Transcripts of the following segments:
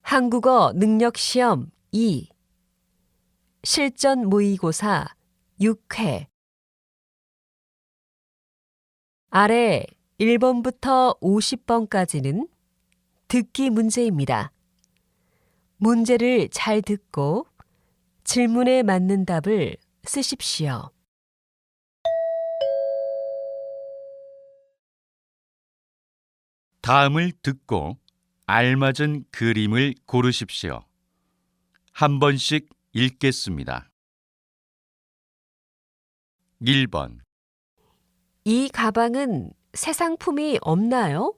한국어 능력시험 2 실전 모의고사 6회 아래 1번부터 50번까지는 듣기 문제입니다. 문제를 잘 듣고 질문에 맞는 답을 쓰십시오. 다음을 듣고 알맞은 그림을 고르십시오. 한 번씩 읽겠습니다. 1번. 이 가방은 새 상품이 없나요?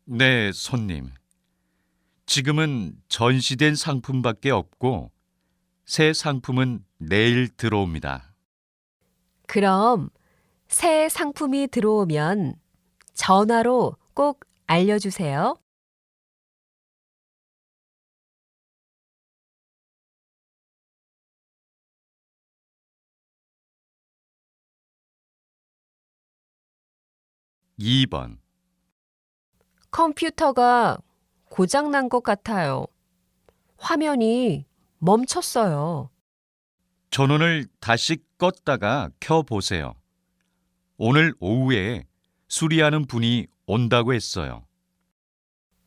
네, 손님. 지금은 전시된 상품밖에 없고 새 상품은 내일 들어옵니다. 그럼 새 상품이 들어오면 전화로 꼭 알려주세요. 2번. 컴퓨터가 고장난 것 같아요. 화면이 멈췄어요. 전원을 다시 껐다가 켜보세요. 오늘 오후에 수리하는 분이 온다고 했어요.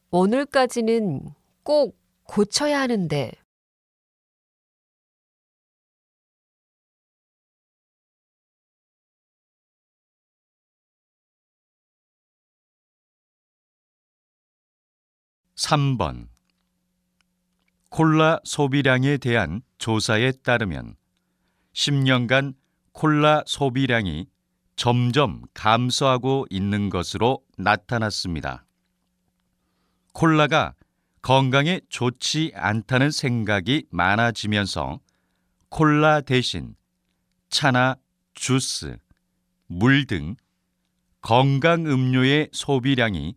오늘까지는 꼭 고쳐야 하는데. 3번. 콜라 소비량에 대한 조사에 따르면 10년간 콜라 소비량이 점점 감소하고 있는 것으로 나타났습니다. 콜라가 건강에 좋지 않다는 생각이 많아지면서 콜라 대신 차나 주스, 물 등 건강 음료의 소비량이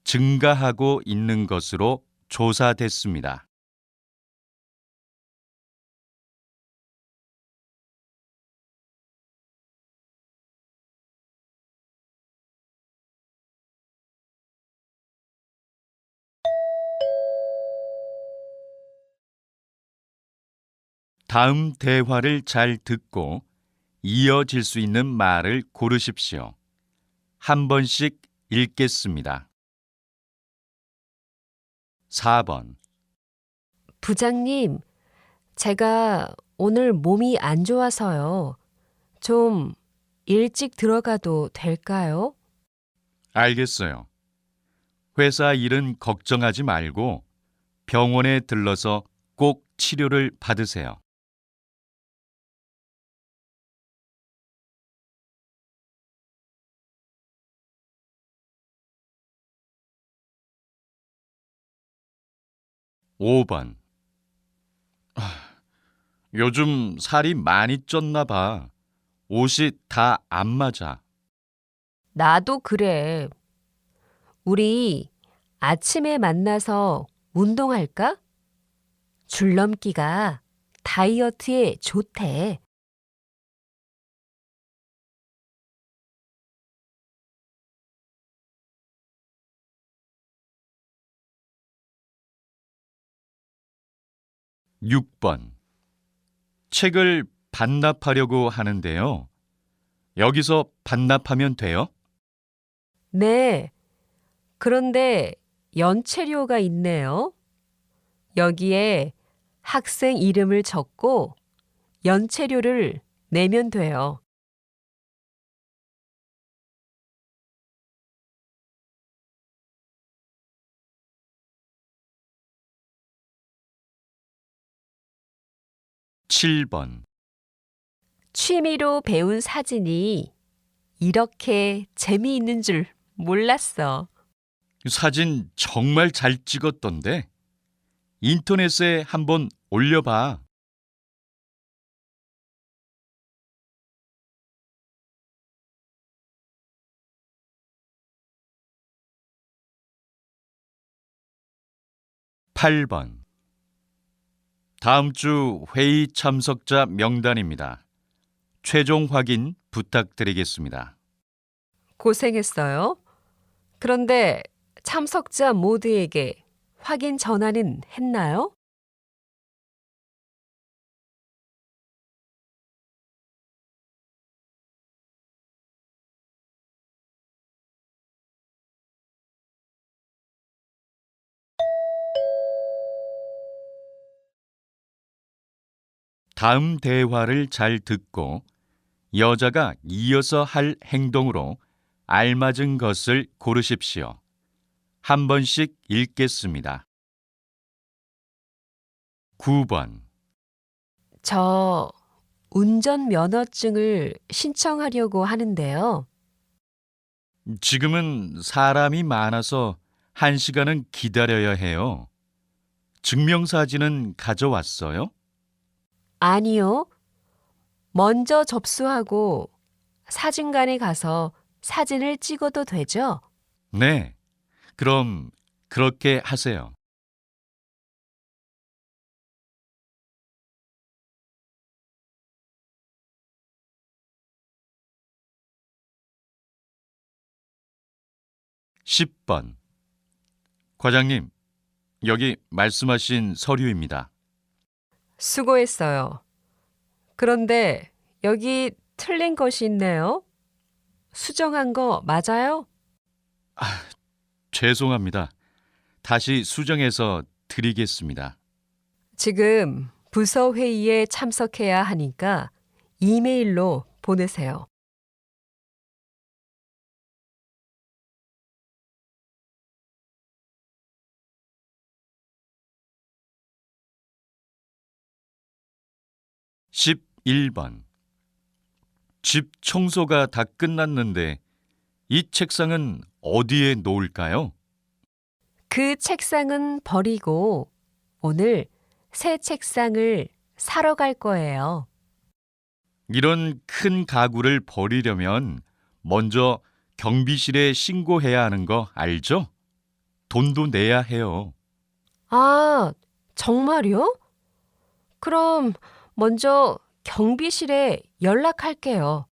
증가하고 있는 것으로 조사됐습니다. 다음 대화를 잘 듣고 이어질 수 있는 말을 고르십시오. 한 번씩 읽겠습니다. 4번. 부장님, 제가 오늘 몸이 안 좋아서요. 좀 일찍 들어가도 될까요? 알겠어요. 회사 일은 걱정하지 말고 병원에 들러서 꼭 치료를 받으세요. 5번. 요즘 살이 많이 쪘나 봐. 옷이 다 안 맞아. 나도 그래. 우리 아침에 만나서 운동할까? 줄넘기가 다이어트에 좋대. 6번. 책을 반납하려고 하는데요. 여기서 반납하면 돼요? 네. 그런데 연체료가 있네요. 여기에 학생 이름을 적고 연체료를 내면 돼요. 7번. 취미로 배운 사진이 이렇게 재미있는 줄 몰랐어. 사진 정말 잘 찍었던데. 인터넷에 한번 올려봐. 8번. 다음 주 회의 참석자 명단입니다. 최종 확인 부탁드리겠습니다. 고생했어요. 그런데 참석자 모두에게 확인 전화는 했나요? 다음 대화를 잘 듣고 여자가 이어서 할 행동으로 알맞은 것을 고르십시오. 한 번씩 읽겠습니다. 9번. 저 운전면허증을 신청하려고 하는데요. 지금은 사람이 많아서 1시간은 기다려야 해요. 증명사진은 가져왔어요? 아니요. 먼저 접수하고 사진관에 가서 사진을 찍어도 되죠? 네. 그럼 그렇게 하세요. 10번. 과장님, 여기 말씀하신 서류입니다. 수고했어요. 그런데 여기 틀린 것이 있네요. 수정한 거 맞아요? 죄송합니다. 다시 수정해서 드리겠습니다. 지금 부서 회의에 참석해야 하니까 이메일로 보내세요. 십일 번. 집 청소가 다 끝났는데 이 책상은 어디에 놓을까요? 그 책상은 버리고 오늘 새 책상을 사러 갈 거예요. 이런 큰 가구를 버리려면 먼저 경비실에 신고해야 하는 거 알죠? 돈도 내야 해요. 아, 정말요? 그럼 먼저 경비실에 연락할게요.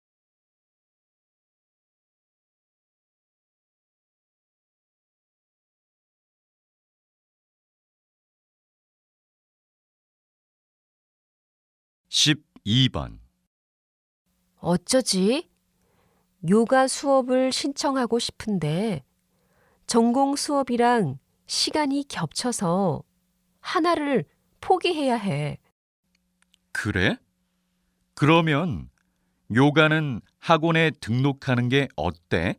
십이 번. 어쩌지? 요가 수업을 신청하고 싶은데 전공 수업이랑 시간이 겹쳐서 하나를 포기해야 해. 그래? 그러면 요가는 학원에 등록하는 게 어때?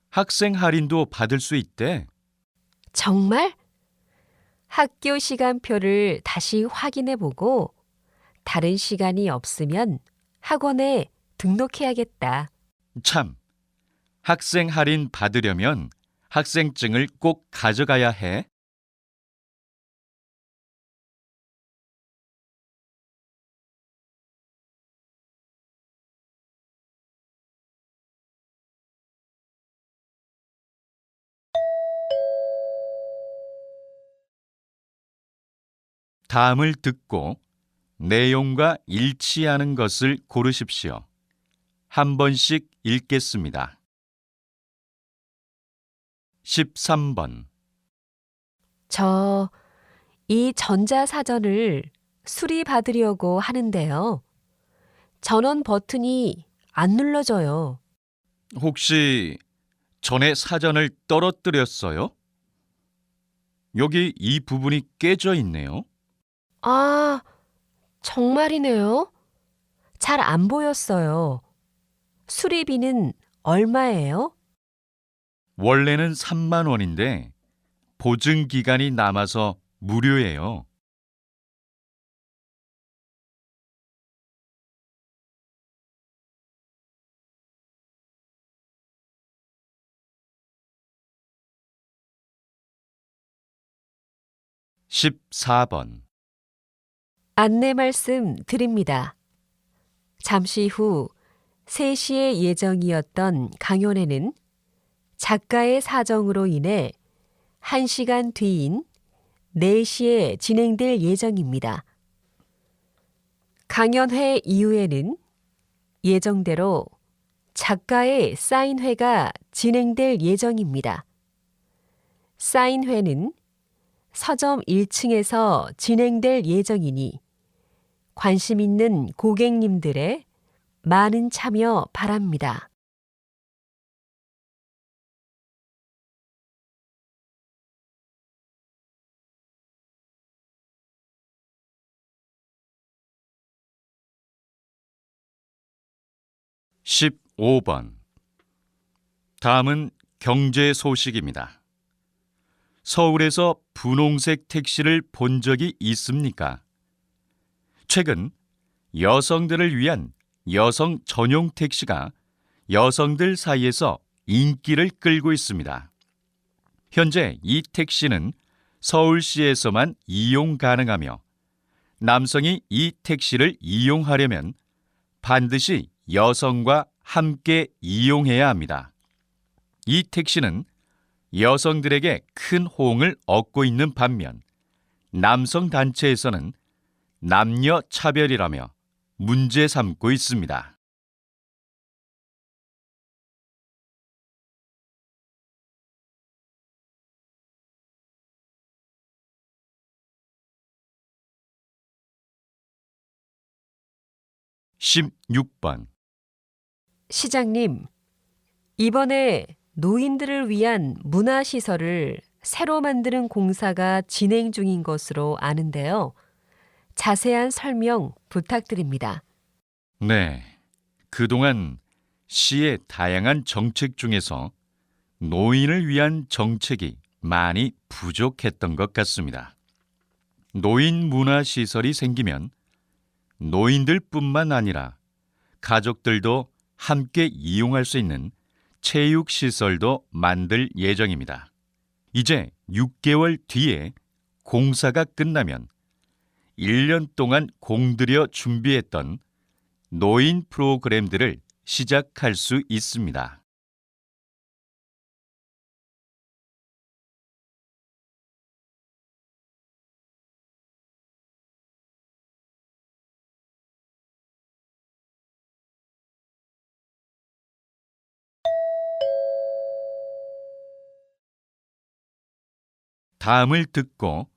학생 할인도 받을 수 있대. 정말? 학교 시간표를 다시 확인해 보고 다른 시간이 없으면 학원에 등록해야겠다. 참, 학생 할인 받으려면 학생증을 꼭 가져가야 해. 다음을 듣고 내용과 일치하는 것을 고르십시오. 한 번씩 읽겠습니다. 13번. 저 이 전자사전을 수리받으려고 하는데요. 전원 버튼이 안 눌러져요. 혹시 전에 사전을 떨어뜨렸어요? 여기 이 부분이 깨져 있네요. 아, 정말이네요. 잘 안 보였어요. 수리비는 얼마예요? 원래는 3만 원인데 보증 기간이 남아서 무료예요. 십사 번. 안내 말씀 드립니다. 잠시 후 3시에 예정이었던 강연회는 작가의 사정으로 인해 1시간 뒤인 4시에 진행될 예정입니다. 강연회 이후에는 예정대로 작가의 사인회가 진행될 예정입니다. 사인회는 서점 1층에서 진행될 예정이니 관심 있는 고객님들의 많은 참여 바랍니다. (15번) 다음은 경제 소식입니다. 서울에서 분홍색 택시를 본 적이 있습니까? 최근 여성들을 위한 여성 전용 택시가 여성들 사이에서 인기를 끌고 있습니다. 현재 이 택시는 서울시에서만 이용 가능하며 남성이 이 택시를 이용하려면 반드시 여성과 함께 이용해야 합니다. 이 택시는 여성들에게 큰 호응을 얻고 있는 반면 남성 단체에서는 남녀 차별이라며 문제 삼고 있습니다. (16번) 시장님, 이번에 노인들을 위한 문화시설을 새로 만드는 공사가 진행 중인 것으로 아는데요. 자세한 설명 부탁드립니다. 네, 그동안 시의 다양한 정책 중에서 노인을 위한 정책이 많이 부족했던 것 같습니다. 노인 문화시설이 생기면 노인들뿐만 아니라 가족들도 함께 이용할 수 있는 체육시설도 만들 예정입니다. 이제 6개월 뒤에 공사가 끝나면 1년 동안 공들여 준비했던 노인 프로그램들을 시작할 수 있습니다. 다음을 듣고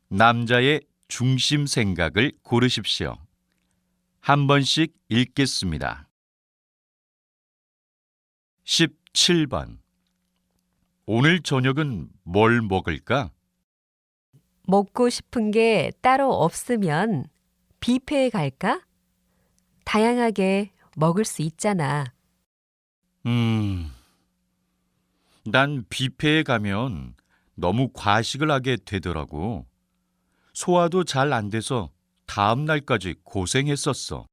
남자의 중심 생각을 고르십시오. 한 번씩 읽겠습니다. 17번. 오늘 저녁은 뭘 먹을까? 먹고 싶은 게 따로 없으면 뷔페에 갈까? 다양하게 먹을 수 있잖아. 난 뷔페에 가면 너무 과식을 하게 되더라고. 소화도 잘 안 돼서 다음 날까지 고생했었어.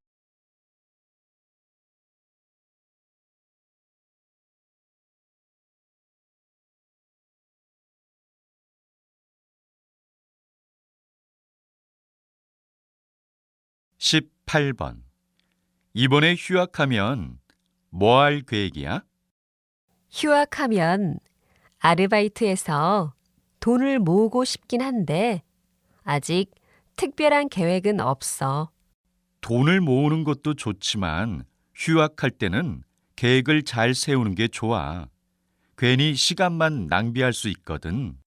18번. 이번에 휴학하면 뭐 할 계획이야? 휴학하면 아르바이트해서 돈을 모으고 싶긴 한데 아직 특별한 계획은 없어. 돈을 모으는 것도 좋지만 휴학할 때는 계획을 잘 세우는 게 좋아. 괜히 시간만 낭비할 수 있거든.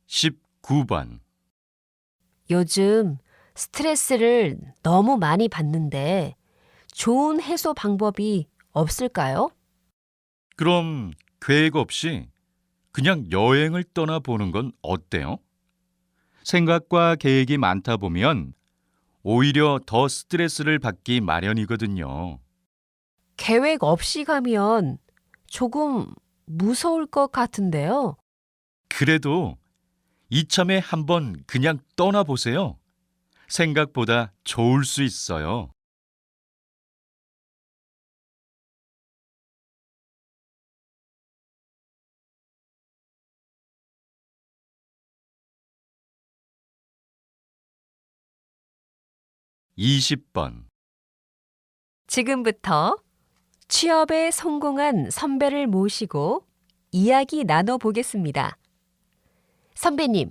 19번. 요즘 스트레스를 너무 많이 받는데 좋은 해소 방법이 없을까요? 그럼 계획 없이 그냥 여행을 떠나보는 건 어때요? 생각과 계획이 많다 보면 오히려 더 스트레스를 받기 마련이거든요. 계획 없이 가면 조금 무서울 것 같은데요. 그래도 이참에 한번 그냥 떠나보세요. 생각보다 좋을 수 있어요. 20번. 지금부터 취업에 성공한 선배를 모시고 이야기 나눠보겠습니다. 선배님,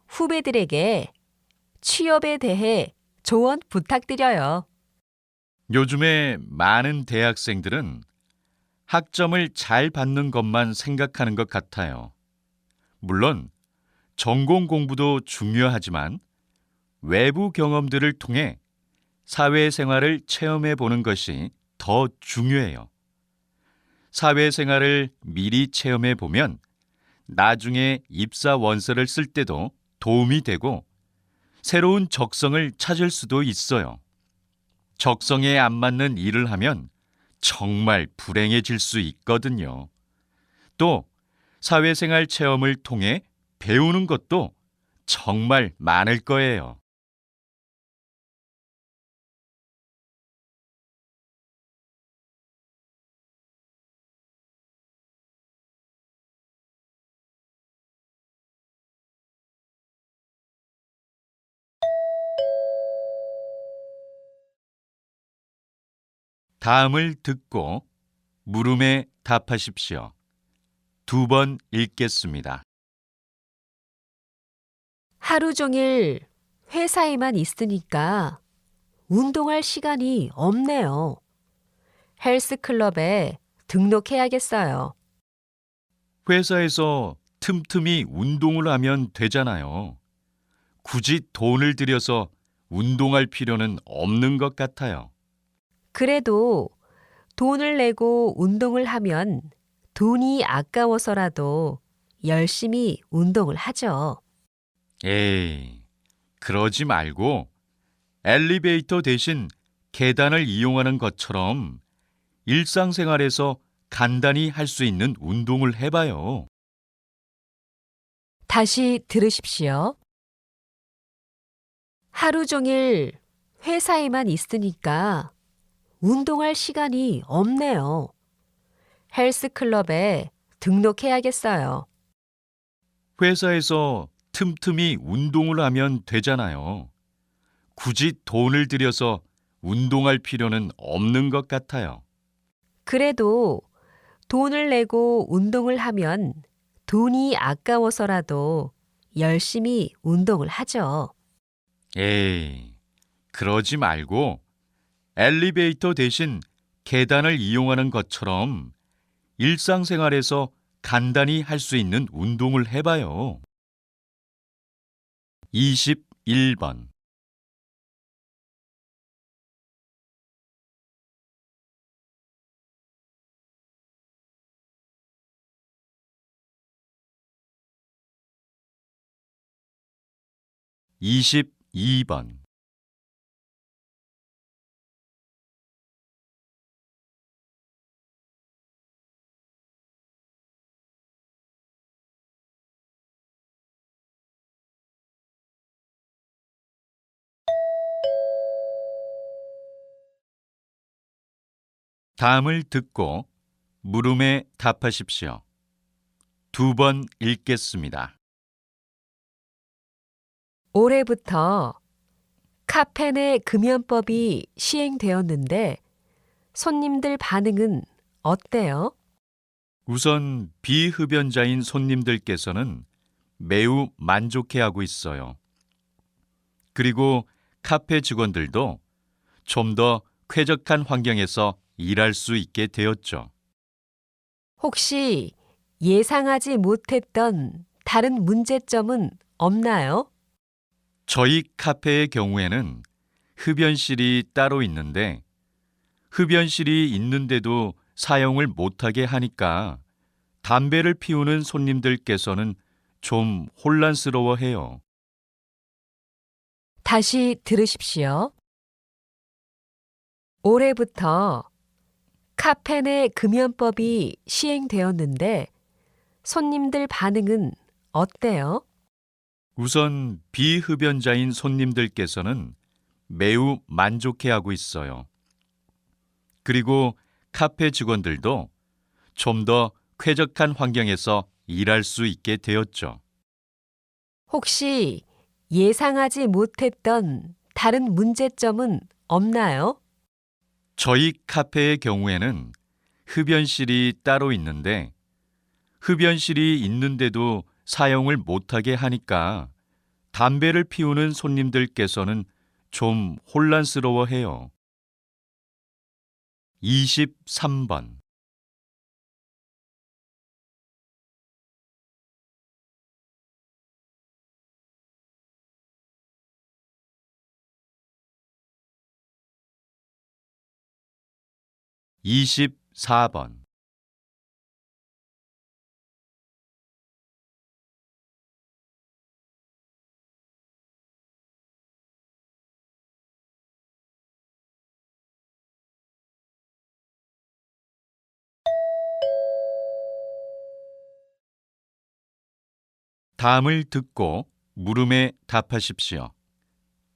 후배들에게 취업에 대해 조언 부탁드려요. 요즘에 많은 대학생들은 학점을 잘 받는 것만 생각하는 것 같아요. 물론 전공 공부도 중요하지만 외부 경험들을 통해 사회생활을 체험해 보는 것이 더 중요해요. 사회생활을 미리 체험해 보면 나중에 입사 원서를 쓸 때도 도움이 되고 새로운 적성을 찾을 수도 있어요. 적성에 안 맞는 일을 하면 정말 불행해질 수 있거든요. 또 사회생활 체험을 통해 배우는 것도 정말 많을 거예요. 다음을 듣고 물음에 답하십시오. 2번 읽겠습니다. 하루 종일 회사에만 있으니까 운동할 시간이 없네요. 헬스클럽에 등록해야겠어요. 회사에서 틈틈이 운동을 하면 되잖아요. 굳이 돈을 들여서 운동할 필요는 없는 것 같아요. 그래도 돈을 내고 운동을 하면 돈이 아까워서라도 열심히 운동을 하죠. 에이, 그러지 말고 엘리베이터 대신 계단을 이용하는 것처럼 일상생활에서 간단히 할 수 있는 운동을 해봐요. 다시 들으십시오. 하루 종일 회사에만 있으니까 운동할 시간이 없네요. 헬스클럽에 등록해야겠어요. 회사에서 틈틈이 운동을 하면 되잖아요. 굳이 돈을 들여서 운동할 필요는 없는 것 같아요. 그래도 돈을 내고 운동을 하면 돈이 아까워서라도 열심히 운동을 하죠. 에이, 그러지 말고 엘리베이터 대신 계단을 이용하는 것처럼 일상생활에서 간단히 할 수 있는 운동을 해봐요. 21번. 이십이 번. 다음을 듣고 물음에 답하십시오. 2번 읽겠습니다. 올해부터 카페 금연법이 시행되었는데 손님들 반응은 어때요? 우선 비흡연자인 손님들께서는 매우 만족해하고 있어요. 그리고 카페 직원들도 좀 더 쾌적한 환경에서 일할 수 있게 되었죠. 혹시 예상하지 못했던 다른 문제점은 없나요? 저희 카페의 경우에는 흡연실이 따로 있는데 흡연실이 있는데도 사용을 못하게 하니까 담배를 피우는 손님들께서는 좀 혼란스러워해요. 다시 들으십시오. 올해부터 카페 금연법이 시행되었는데 손님들 반응은 어때요? 우선 비흡연자인 손님들께서는 매우 만족해하고 있어요. 그리고 카페 직원들도 좀 더 쾌적한 환경에서 일할 수 있게 되었죠. 혹시 예상하지 못했던 다른 문제점은 없나요? 저희 카페의 경우에는 흡연실이 따로 있는데 흡연실이 있는데도 사용을 못하게 하니까 담배를 피우는 손님들께서는 좀 혼란스러워해요. 23번. 24번. '다음을 듣고 물음에 답하십시오.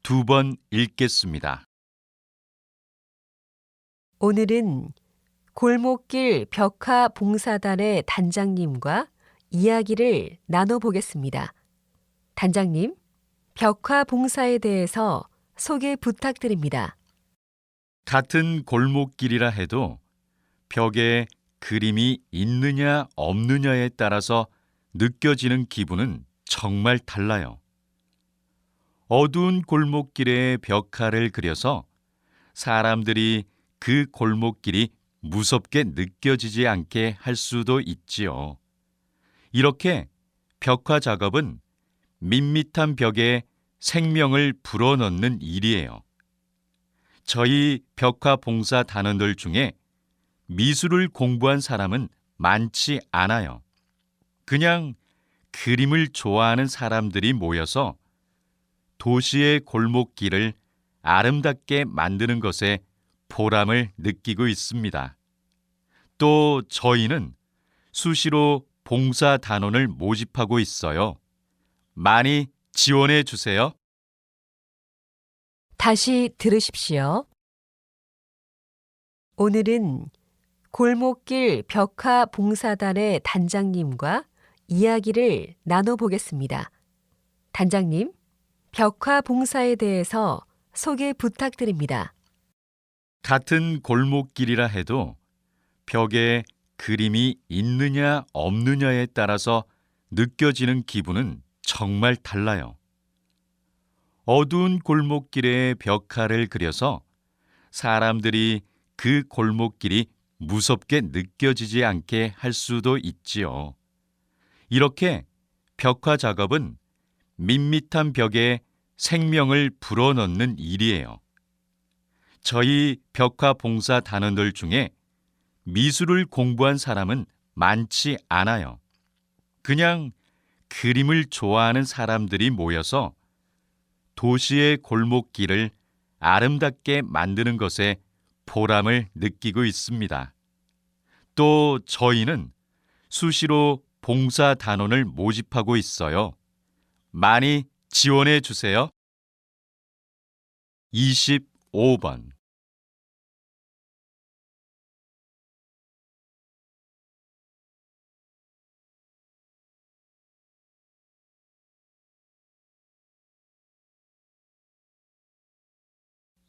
2번 읽겠습니다. 오늘은 골목길 벽화 봉사단의 단장님과 이야기를 나눠보겠습니다. 단장님, 벽화 봉사에 대해서 소개 부탁드립니다. 같은 골목길이라 해도 벽에 그림이 있느냐 없느냐에 따라서 느껴지는 기분은 정말 달라요. 어두운 골목길에 벽화를 그려서 사람들이 그 골목길이 무섭게 느껴지지 않게 할 수도 있지요. 이렇게 벽화 작업은 밋밋한 벽에 생명을 불어넣는 일이에요. 저희 벽화 봉사 단원들 중에 미술을 공부한 사람은 많지 않아요. 그냥 그림을 좋아하는 사람들이 모여서 도시의 골목길을 아름답게 만드는 것에 보람을 느끼고 있습니다. 또 저희는 수시로 봉사 단원을 모집하고 있어요. 많이 지원해 주세요. 다시 들으십시오. 오늘은 골목길 벽화 봉사단의 단장님과 이야기를 나눠보겠습니다. 단장님, 벽화 봉사에 대해서 소개 부탁드립니다. 같은 골목길이라 해도 벽에 그림이 있느냐 없느냐에 따라서 느껴지는 기분은 정말 달라요. 어두운 골목길에 벽화를 그려서 사람들이 그 골목길이 무섭게 느껴지지 않게 할 수도 있지요. 이렇게 벽화 작업은 밋밋한 벽에 생명을 불어넣는 일이에요. 저희 벽화 봉사 단원들 중에 미술을 공부한 사람은 많지 않아요. 그냥 그림을 좋아하는 사람들이 모여서 도시의 골목길을 아름답게 만드는 것에 보람을 느끼고 있습니다. 또 저희는 수시로 봉사 단원을 모집하고 있어요. 많이 지원해 주세요. 25번.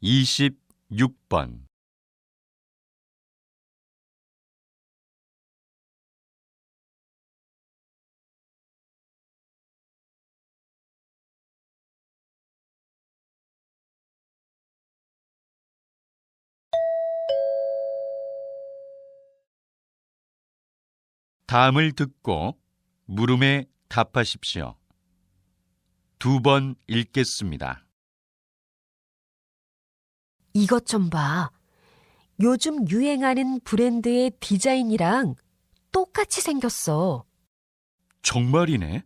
26번. '다음을 듣고 물음에 답하십시오. 2번 읽겠습니다. 이것 좀 봐. 요즘 유행하는 브랜드의 디자인이랑 똑같이 생겼어. 정말이네.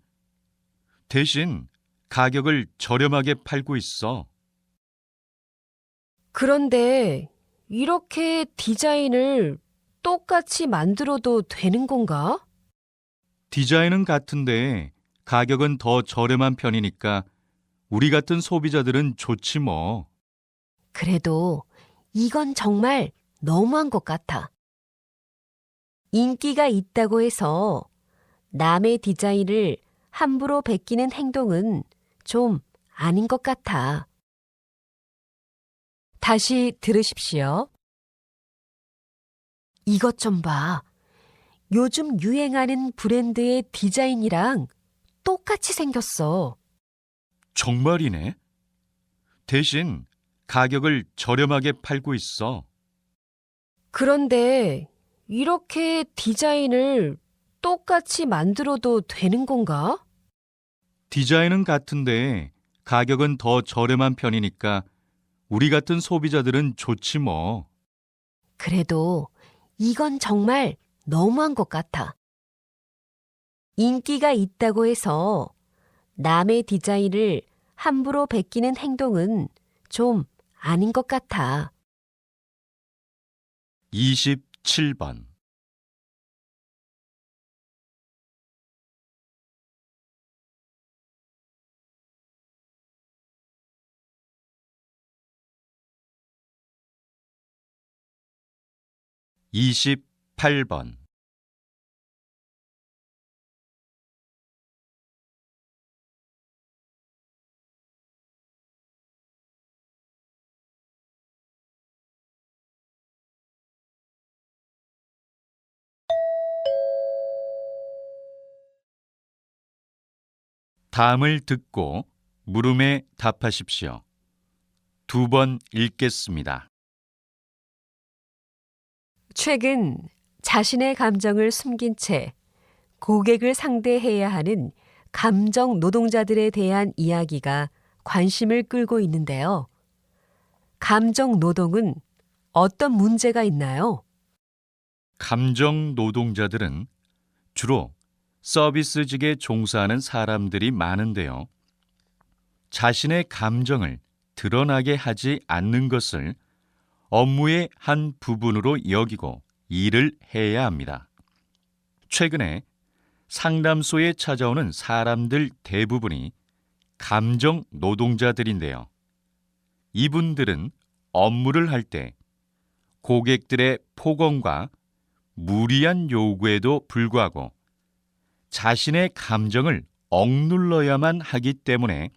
대신 가격을 저렴하게 팔고 있어. 그런데 이렇게 디자인을 똑같이 만들어도 되는 건가? 디자인은 같은데 가격은 더 저렴한 편이니까 우리 같은 소비자들은 좋지 뭐. 그래도 이건 정말 너무한 것 같아. 인기가 있다고 해서 남의 디자인을 함부로 베끼는 행동은 좀 아닌 것 같아. 다시 들으십시오. 이것 좀 봐. 요즘 유행하는 브랜드의 디자인이랑 똑같이 생겼어. 정말이네. 대신 가격을 저렴하게 팔고 있어. 그런데 이렇게 디자인을 똑같이 만들어도 되는 건가? 디자인은 같은데 가격은 더 저렴한 편이니까 우리 같은 소비자들은 좋지 뭐. 그래도 이건 정말 너무한 것 같아. 인기가 있다고 해서 남의 디자인을 함부로 베끼는 행동은 좀 아닌 것 같아. 27번. 이십팔 번. 다음을 듣고 물음에 답하십시오. 2번 읽겠습니다. 최근 자신의 감정을 숨긴 채 고객을 상대해야 하는 감정 노동자들에 대한 이야기가 관심을 끌고 있는데요. 감정 노동은 어떤 문제가 있나요? 감정 노동자들은 주로 서비스직에 종사하는 사람들이 많은데요. 자신의 감정을 드러나게 하지 않는 것을 업무의 한 부분으로 여기고 일을 해야 합니다. 최근에 상담소에 찾아오는 사람들 대부분이 감정 노동자들인데요. 이분들은 업무를 할 때 고객들의 폭언과 무리한 요구에도 불구하고 자신의 감정을 억눌러야만 하기 때문에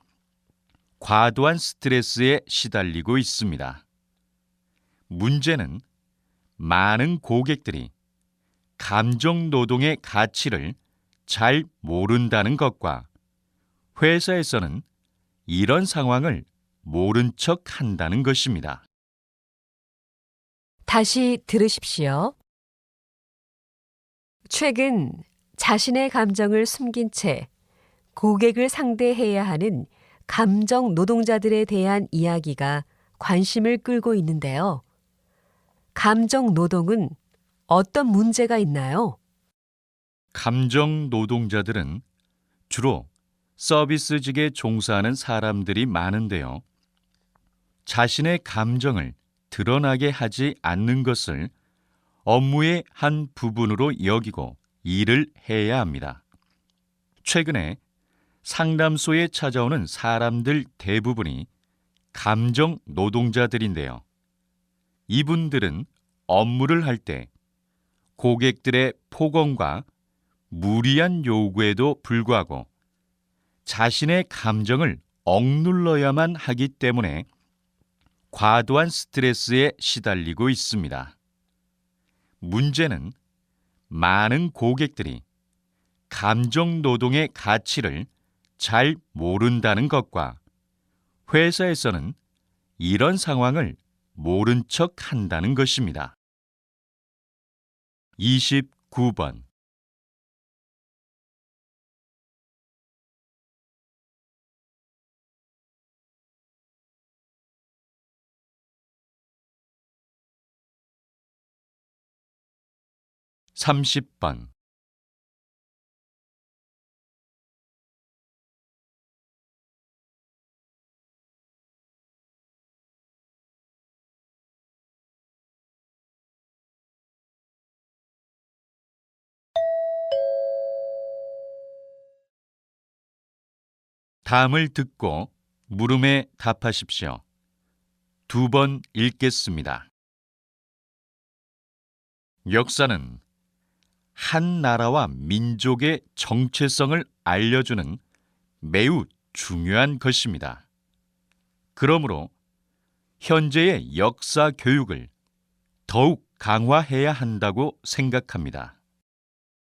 과도한 스트레스에 시달리고 있습니다. 문제는 많은 고객들이 감정 노동의 가치를 잘 모른다는 것과 회사에서는 이런 상황을 모른 척 한다는 것입니다. 다시 들으십시오. 최근 자신의 감정을 숨긴 채 고객을 상대해야 하는 감정 노동자들에 대한 이야기가 관심을 끌고 있는데요. 감정 노동은 어떤 문제가 있나요? 감정 노동자들은 주로 서비스직에 종사하는 사람들이 많은데요. 자신의 감정을 드러나게 하지 않는 것을 업무의 한 부분으로 여기고 일을 해야 합니다. 최근에 상담소에 찾아오는 사람들 대부분이 감정 노동자들인데요. 이분들은 업무를 할 때 고객들의 폭언과 무리한 요구에도 불구하고 자신의 감정을 억눌러야만 하기 때문에 과도한 스트레스에 시달리고 있습니다. 문제는 많은 고객들이 감정 노동의 가치를 잘 모른다는 것과 회사에서는 이런 상황을 모른 척 한다는 것입니다. 29번. 삼십 번. 다음을 듣고 물음에 답하십시오. 2번 읽겠습니다. 역사는 한 나라와 민족의 정체성을 알려주는 매우 중요한 것입니다. 그러므로 현재의 역사 교육을 더욱 강화해야 한다고 생각합니다.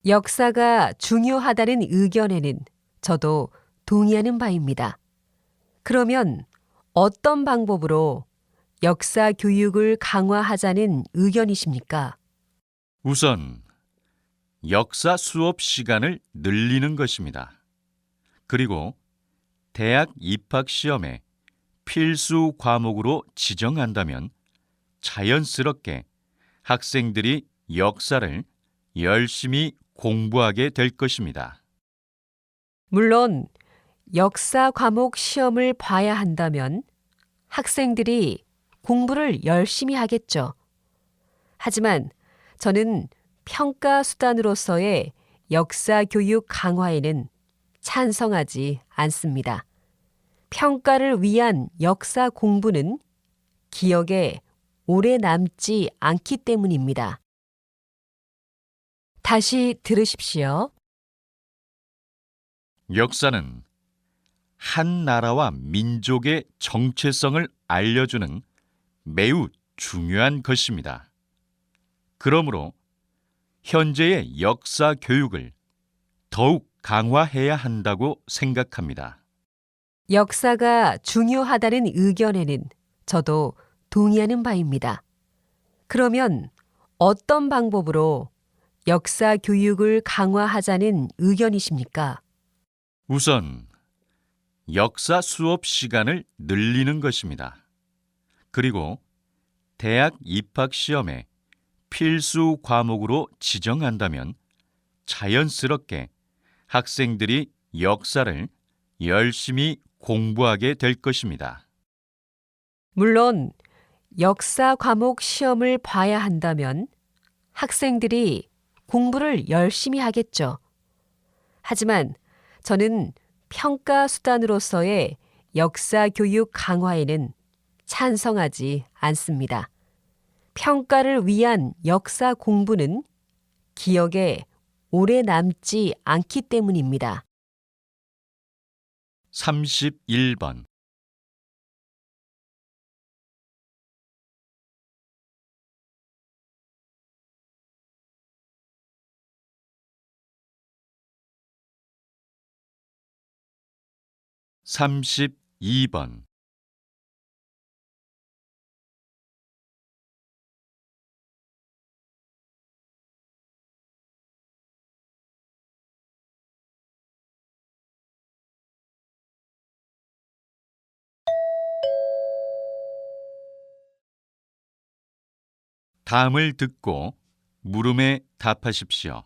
역사가 중요하다는 의견에는 저도 동의하는 바입니다. 그러면 어떤 방법으로 역사 교육을 강화하자는 의견이십니까? 우선 역사 수업 시간을 늘리는 것입니다. 그리고 대학 입학 시험에 필수 과목으로 지정한다면 자연스럽게 학생들이 역사를 열심히 공부하게 될 것입니다. 물론 역사 과목 시험을 봐야 한다면 학생들이 공부를 열심히 하겠죠. 하지만 저는 평가 수단으로서의 역사 교육 강화에는 찬성하지 않습니다. 평가를 위한 역사 공부는 기억에 오래 남지 않기 때문입니다. 다시 들으십시오. 역사는 한 나라와 민족의 정체성을 알려주는 매우 중요한 것입니다. 그러므로 현재의 역사 교육을 더욱 강화해야 한다고 생각합니다. 역사가 중요하다는 의견에는 저도 동의하는 바입니다. 그러면 어떤 방법으로 역사 교육을 강화하자는 의견이십니까? 우선 역사 수업 시간을 늘리는 것입니다. 그리고 대학 입학 시험에 필수 과목으로 지정한다면 자연스럽게 학생들이 역사를 열심히 공부하게 될 것입니다. 물론 역사 과목 시험을 봐야 한다면 학생들이 공부를 열심히 하겠죠. 하지만 저는 평가 수단으로서의 역사 교육 강화에는 찬성하지 않습니다. 평가를 위한 역사 공부는 기억에 오래 남지 않기 때문입니다. 31번 32번 다음을 듣고 물음에 답하십시오.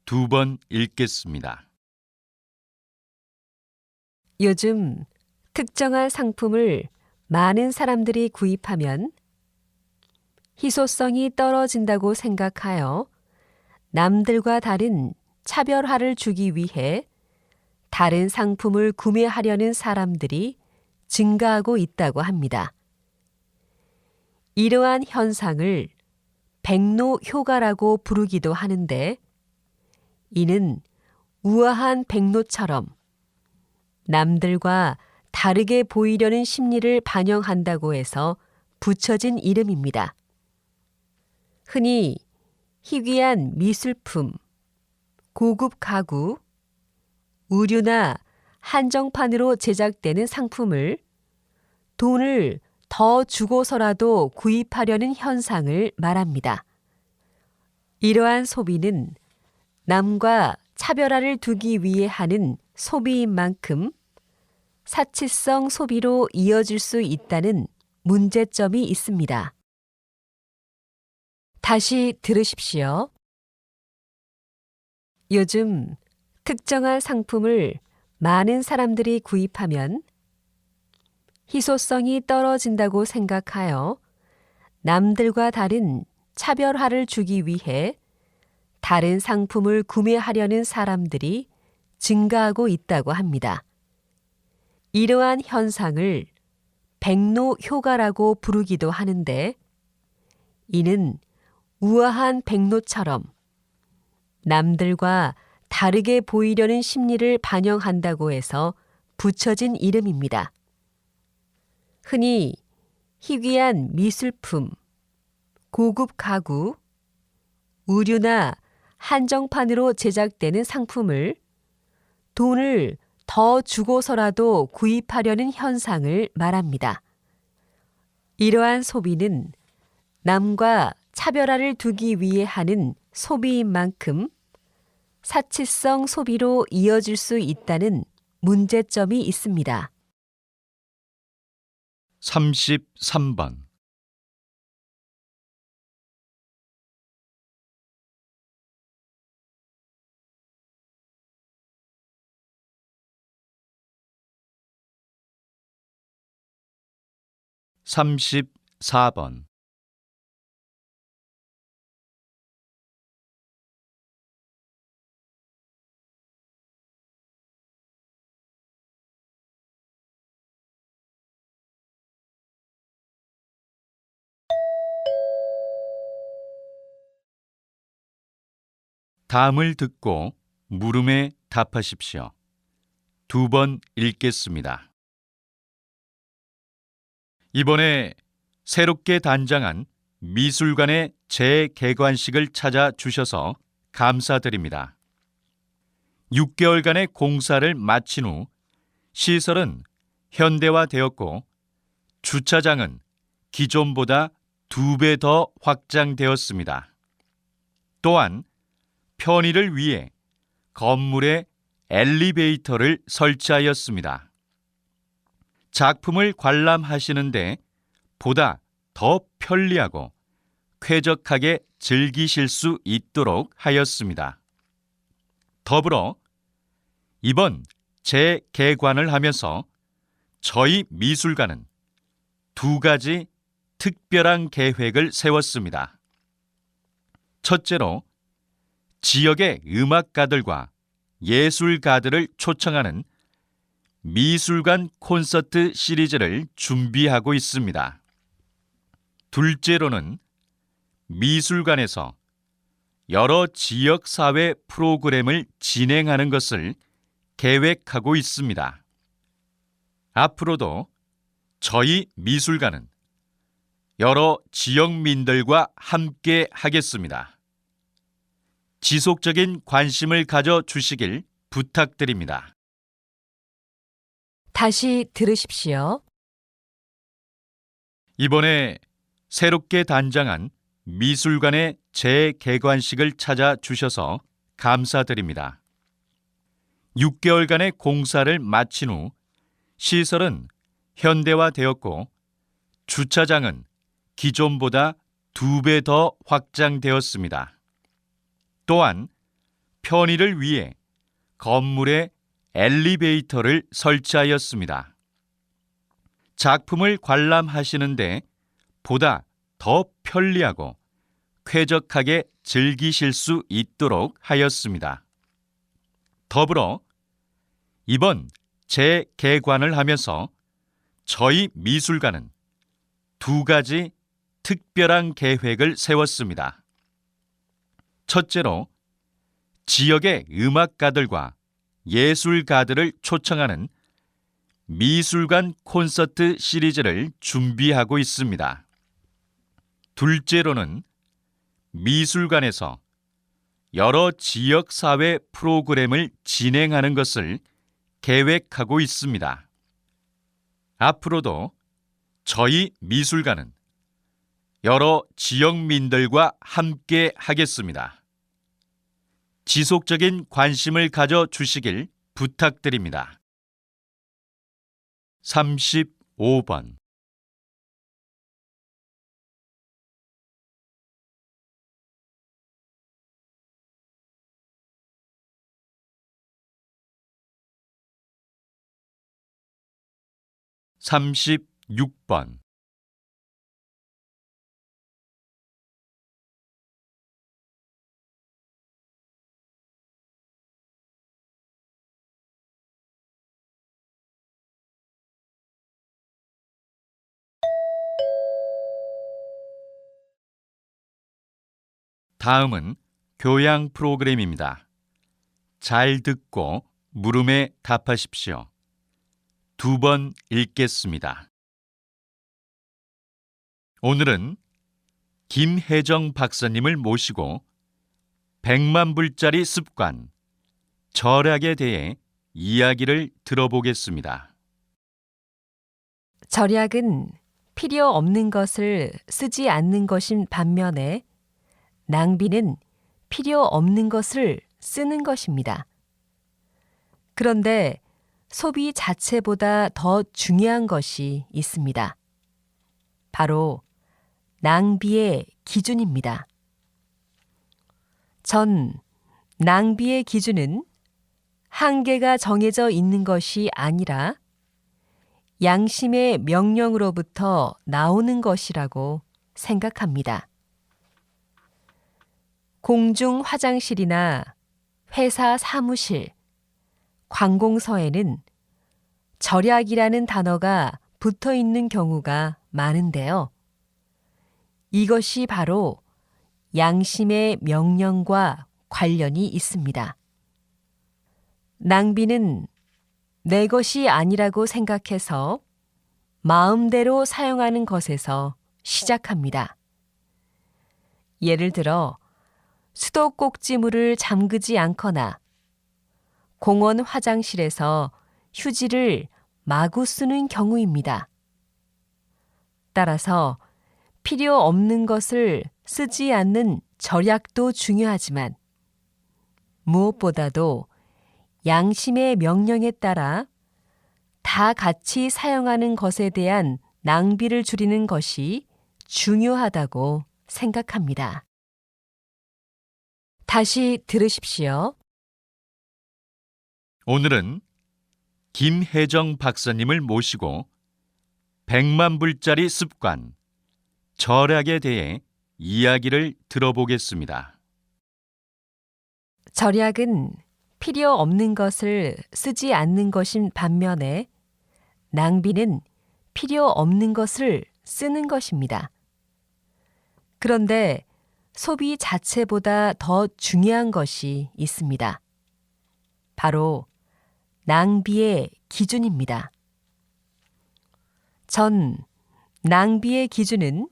2번 읽겠습니다. 요즘 특정한 상품을 많은 사람들이 구입하면 희소성이 떨어진다고 생각하여 남들과 다른 차별화를 주기 위해 다른 상품을 구매하려는 사람들이 증가하고 있다고 합니다. 이러한 현상을 백로 효과라고 부르기도 하는데, 이는 우아한 백로처럼 남들과 다르게 보이려는 심리를 반영한다고 해서 붙여진 이름입니다. 흔히 희귀한 미술품, 고급 가구, 의류나 한정판으로 제작되는 상품을 돈을 더 주고서라도 구입하려는 현상을 말합니다. 이러한 소비는 남과 차별화를 두기 위해 하는 소비인 만큼 사치성 소비로 이어질 수 있다는 문제점이 있습니다. 다시 들으십시오. 요즘 특정한 상품을 많은 사람들이 구입하면 희소성이 떨어진다고 생각하여 남들과 다른 차별화를 주기 위해 다른 상품을 구매하려는 사람들이 증가하고 있다고 합니다. 이러한 현상을 백로 효과라고 부르기도 하는데, 이는 우아한 백로처럼 남들과 다르게 보이려는 심리를 반영한다고 해서 붙여진 이름입니다. 흔히 희귀한 미술품, 고급 가구, 의류나 한정판으로 제작되는 상품을 돈을 더 주고서라도 구입하려는 현상을 말합니다. 이러한 소비는 남과 차별화를 두기 위해 하는 소비인 만큼 사치성 소비로 이어질 수 있다는 문제점이 있습니다. 33번. 삼십사 번. 다음을 듣고 물음에 답하십시오. 두 번 읽겠습니다. 이번에 새롭게 단장한 미술관의 재개관식을 찾아주셔서 감사드립니다. 6개월간의 공사를 마친 후 시설은 현대화되었고 주차장은 기존보다 2배 더 확장되었습니다. 또한 편의를 위해 건물에 엘리베이터를 설치하였습니다. 작품을 관람하시는데 보다 더 편리하고 쾌적하게 즐기실 수 있도록 하였습니다. 더불어 이번 재개관을 하면서 저희 미술관은 2가지 특별한 계획을 세웠습니다. 첫째로 지역의 음악가들과 예술가들을 초청하는 미술관 콘서트 시리즈를 준비하고 있습니다. 둘째로는 미술관에서 여러 지역사회 프로그램을 진행하는 것을 계획하고 있습니다. 앞으로도 저희 미술관은 여러 지역민들과 함께 하겠습니다. 지속적인 관심을 가져주시길 부탁드립니다. 다시 들으십시오. 이번에 새롭게 단장한 미술관의 재개관식을 찾아주셔서 감사드립니다. 6개월간의 공사를 마친 후 시설은 현대화되었고 주차장은 기존보다 2배 더 확장되었습니다. 또한 편의를 위해 건물에 엘리베이터를 설치하였습니다. 작품을 관람하시는데 보다 더 편리하고 쾌적하게 즐기실 수 있도록 하였습니다. 더불어 이번 재개관을 하면서 저희 미술관은 2가지 특별한 계획을 세웠습니다. 첫째로 지역의 음악가들과 예술가들을 초청하는 미술관 콘서트 시리즈를 준비하고 있습니다. 둘째로는 미술관에서 여러 지역사회 프로그램을 진행하는 것을 계획하고 있습니다. 앞으로도 저희 미술관은 여러 지역민들과 함께 하겠습니다. 지속적인 관심을 가져주시길 부탁드립니다. 35번. 삼십육 번. 다음은 교양 프로그램입니다. 잘 듣고 물음에 답하십시오. 2번 읽겠습니다. 오늘은 김혜정 박사님을 모시고 100만 불짜리 습관, 절약에 대해 이야기를 들어보겠습니다. 절약은 필요 없는 것을 쓰지 않는 것인 반면에 낭비는 필요 없는 것을 쓰는 것입니다. 그런데 소비 자체보다 더 중요한 것이 있습니다. 바로 낭비의 기준입니다. 전 낭비의 기준은 한계가 정해져 있는 것이 아니라 양심의 명령으로부터 나오는 것이라고 생각합니다. 공중 화장실이나 회사 사무실, 관공서에는 절약이라는 단어가 붙어 있는 경우가 많은데요. 이것이 바로 양심의 명령과 관련이 있습니다. 낭비는 내 것이 아니라고 생각해서 마음대로 사용하는 것에서 시작합니다. 예를 들어 수도꼭지물을 잠그지 않거나 공원 화장실에서 휴지를 마구 쓰는 경우입니다. 따라서 필요 없는 것을 쓰지 않는 절약도 중요하지만 무엇보다도 양심의 명령에 따라 다 같이 사용하는 것에 대한 낭비를 줄이는 것이 중요하다고 생각합니다. 다시 들으십시오. 오늘은 김혜정 박사님을 모시고 100만 불짜리 습관, 절약에 대해 이야기를 들어보겠습니다. 절약은 필요 없는 것을 쓰지 않는 것인 반면에 낭비는 필요 없는 것을 쓰는 것입니다. 그런데 소비 자체보다 더 중요한 것이 있습니다. 바로 낭비의 기준입니다. 전 낭비의 기준은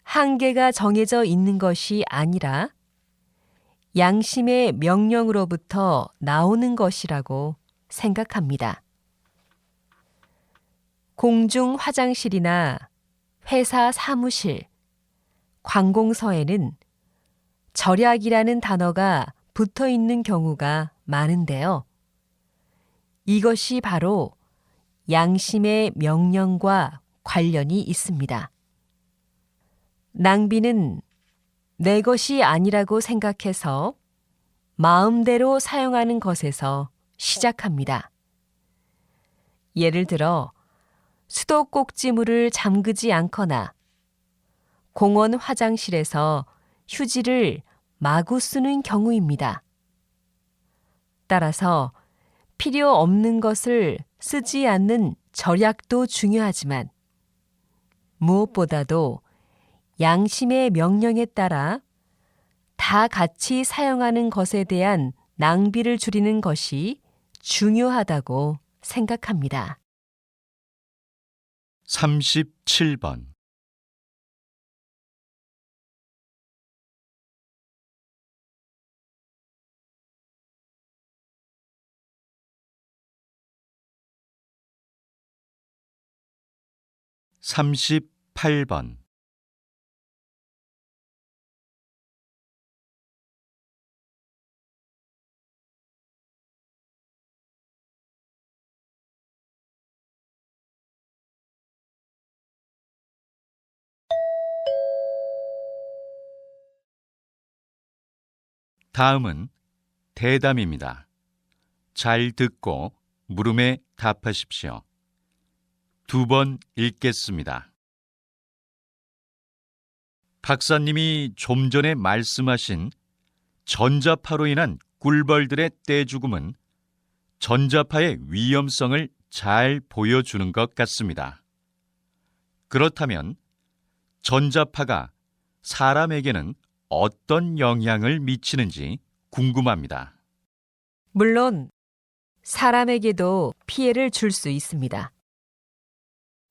한계가 정해져 있는 것이 아니라 양심의 명령으로부터 나오는 것이라고 생각합니다. 공중 화장실이나 회사 사무실, 관공서에는 절약이라는 단어가 붙어 있는 경우가 많은데요. 이것이 바로 양심의 명령과 관련이 있습니다. 낭비는 내 것이 아니라고 생각해서 마음대로 사용하는 것에서 시작합니다. 예를 들어 수도꼭지물을 잠그지 않거나 공원 화장실에서 휴지를 마구 쓰는 경우입니다. 따라서 필요 없는 것을 쓰지 않는 절약도 중요하지만 무엇보다도 양심의 명령에 따라 다 같이 사용하는 것에 대한 낭비를 줄이는 것이 중요하다고 생각합니다. 37번. (38번) 다음은 대담입니다. 잘 듣고 물음에 답하십시오. 2번 읽겠습니다. 박사님이 좀 전에 말씀하신 전자파로 인한 꿀벌들의 떼죽음은 전자파의 위험성을 잘 보여주는 것 같습니다. 그렇다면 전자파가 사람에게는 어떤 영향을 미치는지 궁금합니다. 물론 사람에게도 피해를 줄 수 있습니다.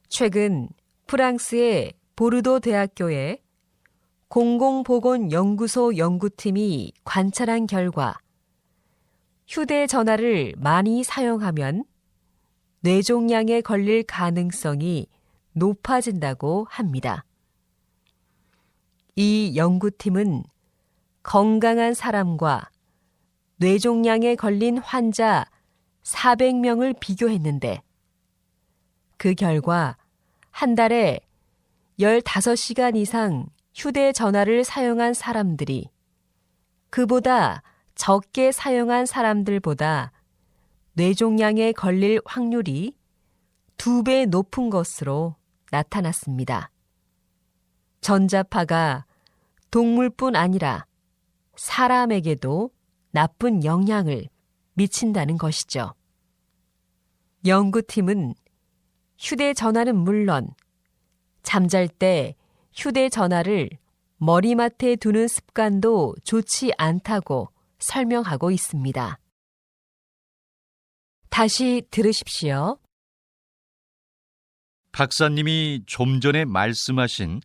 최근 프랑스의 보르도 대학교의 공공보건연구소 연구팀이 관찰한 결과 휴대전화를 많이 사용하면 뇌종양에 걸릴 가능성이 높아진다고 합니다. 이 연구팀은 건강한 사람과 뇌종양에 걸린 환자 400명을 비교했는데 그 결과 한 달에 15시간 이상 휴대전화를 사용한 사람들이 그보다 적게 사용한 사람들보다 뇌종양에 걸릴 확률이 2배 높은 것으로 나타났습니다. 전자파가 동물뿐 아니라 사람에게도 나쁜 영향을 미친다는 것이죠. 연구팀은 휴대전화는 물론 잠잘 때 휴대전화를 머리맡에 두는 습관도 좋지 않다고 설명하고 있습니다. 다시 들으십시오. 박사님이 좀 전에 말씀하신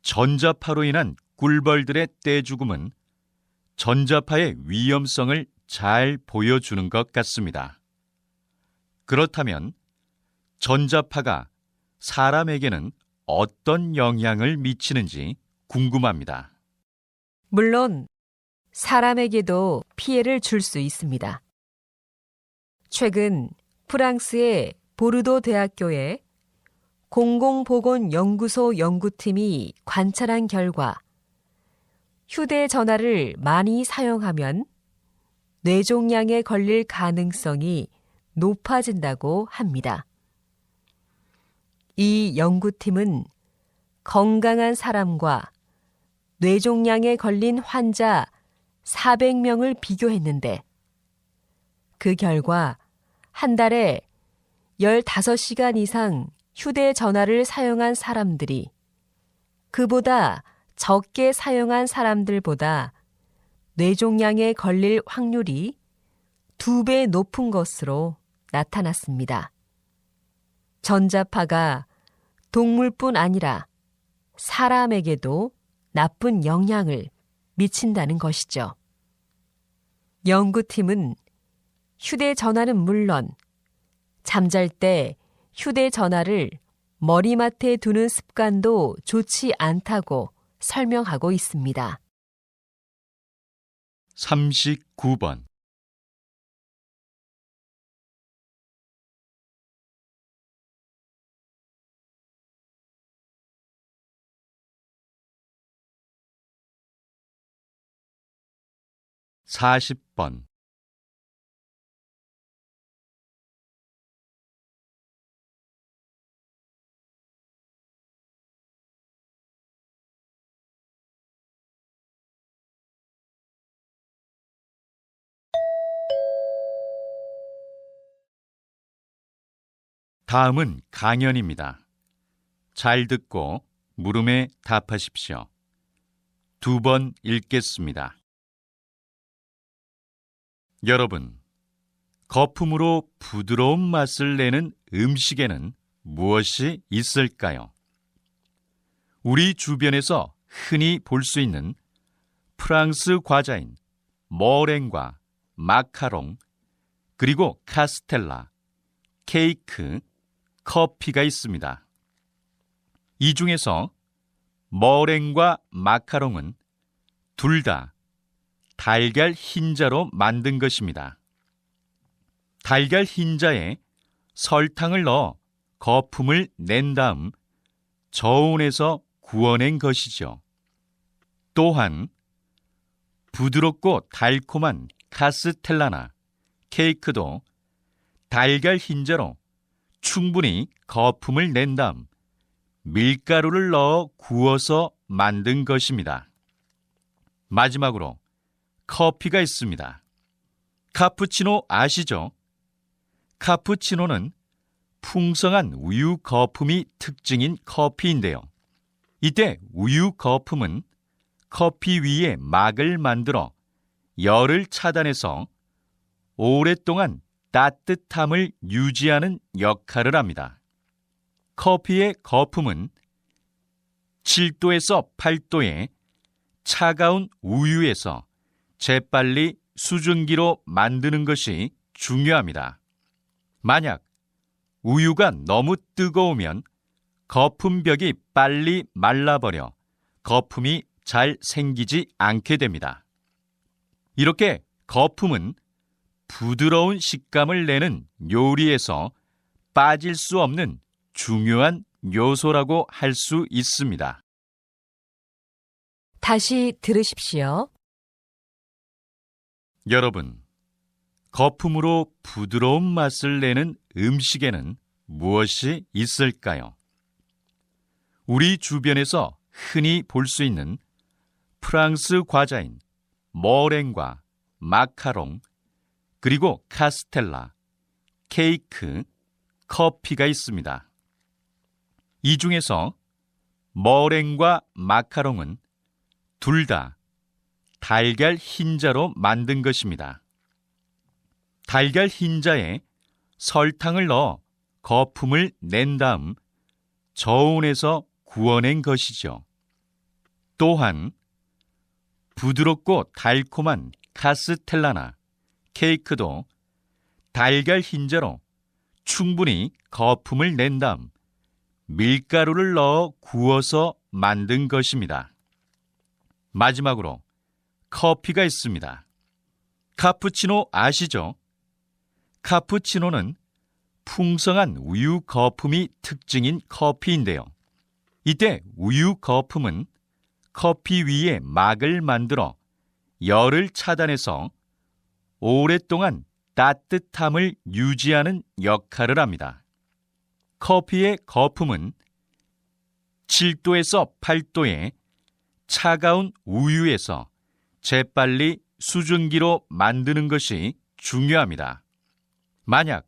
전자파로 인한 꿀벌들의 떼죽음은 전자파의 위험성을 잘 보여주는 것 같습니다. 그렇다면 전자파가 사람에게는 어떤 영향을 미치는지 궁금합니다. 물론 사람에게도 피해를 줄 수 있습니다. 최근 프랑스의 보르도 대학교의 공공보건연구소 연구팀이 관찰한 결과 휴대전화를 많이 사용하면 뇌종양에 걸릴 가능성이 높아진다고 합니다. 이 연구팀은 건강한 사람과 뇌종양에 걸린 환자 400명을 비교했는데 그 결과 한 달에 15시간 이상 휴대전화를 사용한 사람들이 그보다 적게 사용한 사람들보다 뇌종양에 걸릴 확률이 2배 높은 것으로 나타났습니다. 전자파가 동물뿐 아니라 사람에게도 나쁜 영향을 미친다는 것이죠. 연구팀은 휴대전화는 물론 잠잘 때 휴대전화를 머리맡에 두는 습관도 좋지 않다고 설명하고 있습니다. 39번. (40번) 다음은 강연입니다. 잘 듣고 물음에 답하십시오. 2번 읽겠습니다. 여러분, 거품으로 부드러운 맛을 내는 음식에는 무엇이 있을까요? 우리 주변에서 흔히 볼 수 있는 프랑스 과자인 머랭과 마카롱, 그리고 카스텔라, 케이크, 커피가 있습니다. 이 중에서 머랭과 마카롱은 둘 다 달걀 흰자로 만든 것입니다. 달걀 흰자에 설탕을 넣어 거품을 낸 다음 저온에서 구워낸 것이죠. 또한 부드럽고 달콤한 카스텔라나 케이크도 달걀 흰자로 충분히 거품을 낸 다음 밀가루를 넣어 구워서 만든 것입니다. 마지막으로 커피가 있습니다. 카푸치노 아시죠? 카푸치노는 풍성한 우유 거품이 특징인 커피인데요. 이때 우유 거품은 커피 위에 막을 만들어 열을 차단해서 오랫동안 따뜻함을 유지하는 역할을 합니다. 커피의 거품은 7도에서 8도의 차가운 우유에서 재빨리 수증기로 만드는 것이 중요합니다. 만약 우유가 너무 뜨거우면 거품벽이 빨리 말라버려 거품이 잘 생기지 않게 됩니다. 이렇게 거품은 부드러운 식감을 내는 요리에서 빠질 수 없는 중요한 요소라고 할 수 있습니다. 다시 들으십시오. 여러분, 거품으로 부드러운 맛을 내는 음식에는 무엇이 있을까요? 우리 주변에서 흔히 볼 수 있는 프랑스 과자인 머랭과 마카롱, 그리고 카스텔라, 케이크, 커피가 있습니다. 이 중에서 머랭과 마카롱은 둘 다 달걀 흰자로 만든 것입니다. 달걀 흰자에 설탕을 넣어 거품을 낸 다음 저온에서 구워낸 것이죠. 또한 부드럽고 달콤한 카스텔라나 케이크도 달걀 흰자로 충분히 거품을 낸 다음 밀가루를 넣어 구워서 만든 것입니다. 마지막으로 커피가 있습니다. 카푸치노 아시죠? 카푸치노는 풍성한 우유 거품이 특징인 커피인데요. 이때 우유 거품은 커피 위에 막을 만들어 열을 차단해서 오랫동안 따뜻함을 유지하는 역할을 합니다. 커피의 거품은 7도에서 8도의 차가운 우유에서 재빨리 수증기로 만드는 것이 중요합니다. 만약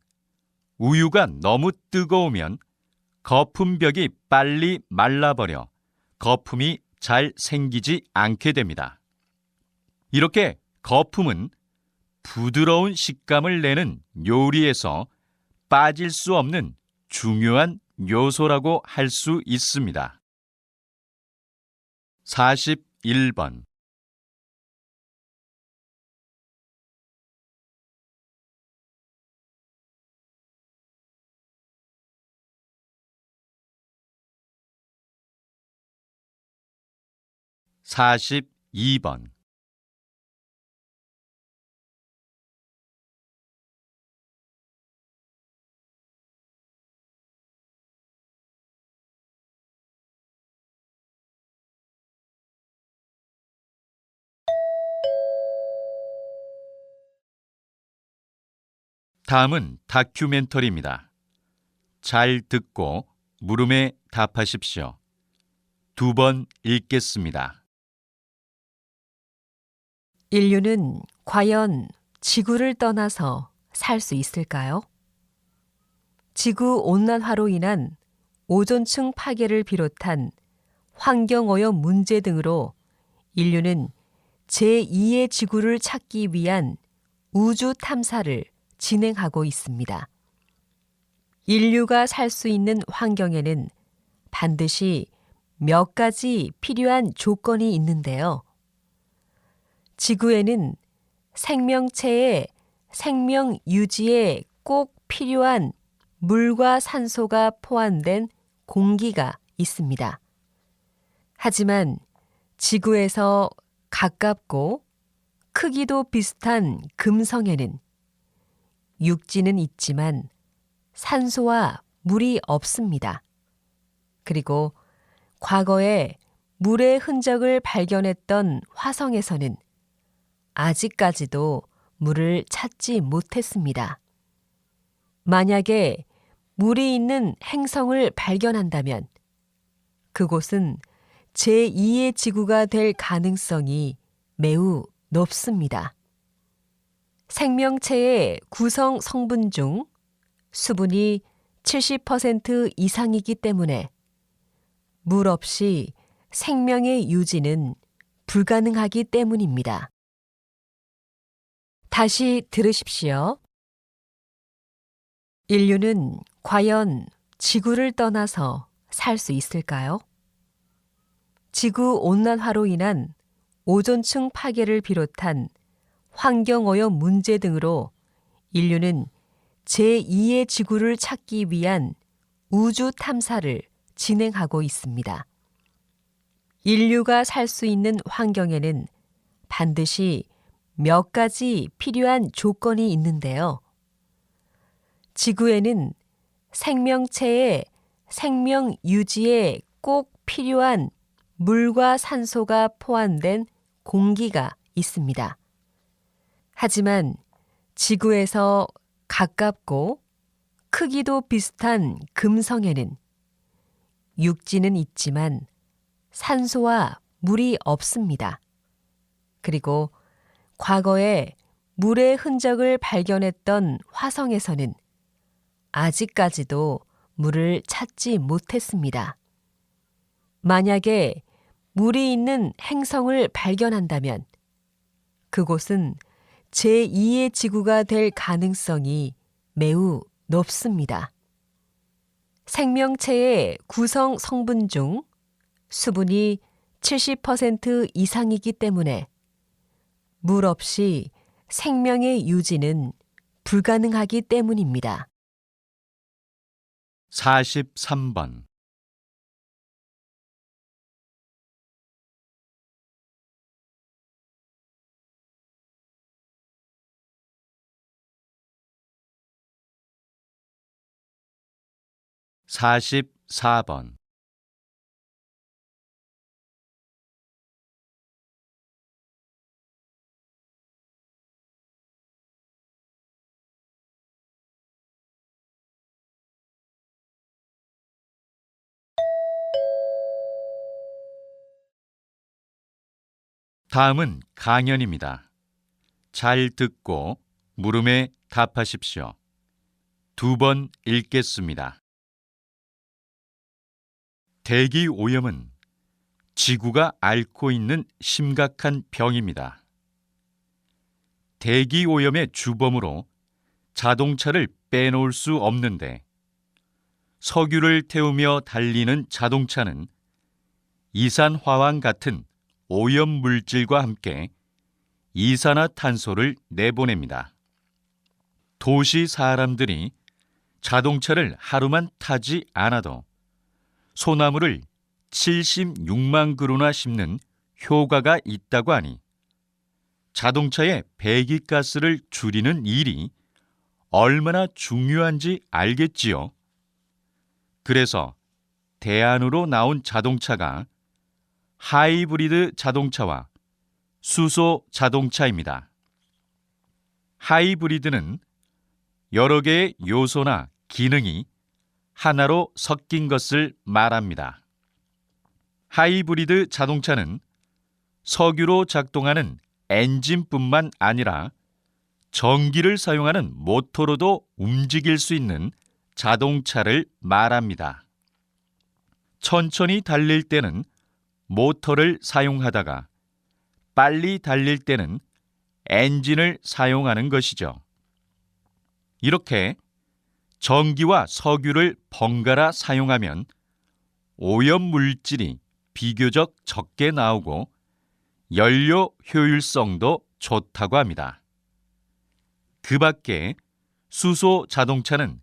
우유가 너무 뜨거우면 거품벽이 빨리 말라버려 거품이 잘 생기지 않게 됩니다. 이렇게 거품은 부드러운 식감을 내는 요리에서 빠질 수 없는 중요한 요소라고 할 수 있습니다. 41번 42번 다음은 다큐멘터리입니다. 잘 듣고 물음에 답하십시오. 2번 읽겠습니다. 인류는 과연 지구를 떠나서 살 수 있을까요? 지구 온난화로 인한 오존층 파괴를 비롯한 환경오염 문제 등으로 인류는 제2의 지구를 찾기 위한 우주 탐사를 진행하고 있습니다. 인류가 살 수 있는 환경에는 반드시 몇 가지 필요한 조건이 있는데요. 지구에는 생명체의 생명 유지에 꼭 필요한 물과 산소가 포함된 공기가 있습니다. 하지만 지구에서 가깝고 크기도 비슷한 금성에는 육지는 있지만 산소와 물이 없습니다. 그리고 과거에 물의 흔적을 발견했던 화성에서는 아직까지도 물을 찾지 못했습니다. 만약에 물이 있는 행성을 발견한다면 그곳은 제2의 지구가 될 가능성이 매우 높습니다. 생명체의 구성 성분 중 수분이 70% 이상이기 때문에 물 없이 생명의 유지는 불가능하기 때문입니다. 다시 들으십시오. 인류는 과연 지구를 떠나서 살 수 있을까요? 지구 온난화로 인한 오존층 파괴를 비롯한 환경오염 문제 등으로 인류는 제2의 지구를 찾기 위한 우주 탐사를 진행하고 있습니다. 인류가 살 수 있는 환경에는 반드시 몇 가지 필요한 조건이 있는데요. 지구에는 생명체의 생명 유지에 꼭 필요한 물과 산소가 포함된 공기가 있습니다. 하지만 지구에서 가깝고 크기도 비슷한 금성에는 육지는 있지만 산소와 물이 없습니다. 그리고 과거에 물의 흔적을 발견했던 화성에서는 아직까지도 물을 찾지 못했습니다. 만약에 물이 있는 행성을 발견한다면 그곳은 제2의 지구가 될 가능성이 매우 높습니다. 생명체의 구성 성분 중 수분이 70% 이상이기 때문에 물 없이 생명의 유지는 불가능하기 때문입니다. 43번. 44번. 다음은 강연입니다. 잘 듣고 물음에 답하십시오. 2번 읽겠습니다. 대기 오염은 지구가 앓고 있는 심각한 병입니다. 대기 오염의 주범으로 자동차를 빼놓을 수 없는데 석유를 태우며 달리는 자동차는 이산화황 같은 오염 물질과 함께 이산화탄소를 내보냅니다. 도시 사람들이 자동차를 하루만 타지 않아도 소나무를 76만 그루나 심는 효과가 있다고 하니 자동차의 배기가스를 줄이는 일이 얼마나 중요한지 알겠지요. 그래서 대안으로 나온 자동차가 하이브리드 자동차와 수소 자동차입니다. 하이브리드는 여러 개의 요소나 기능이 하나로 섞인 것을 말합니다. 하이브리드 자동차는 석유로 작동하는 엔진뿐만 아니라 전기를 사용하는 모터로도 움직일 수 있는 자동차를 말합니다. 천천히 달릴 때는 모터를 사용하다가 빨리 달릴 때는 엔진을 사용하는 것이죠. 이렇게 전기와 석유를 번갈아 사용하면 오염 물질이 비교적 적게 나오고 연료 효율성도 좋다고 합니다. 그 밖에 수소 자동차는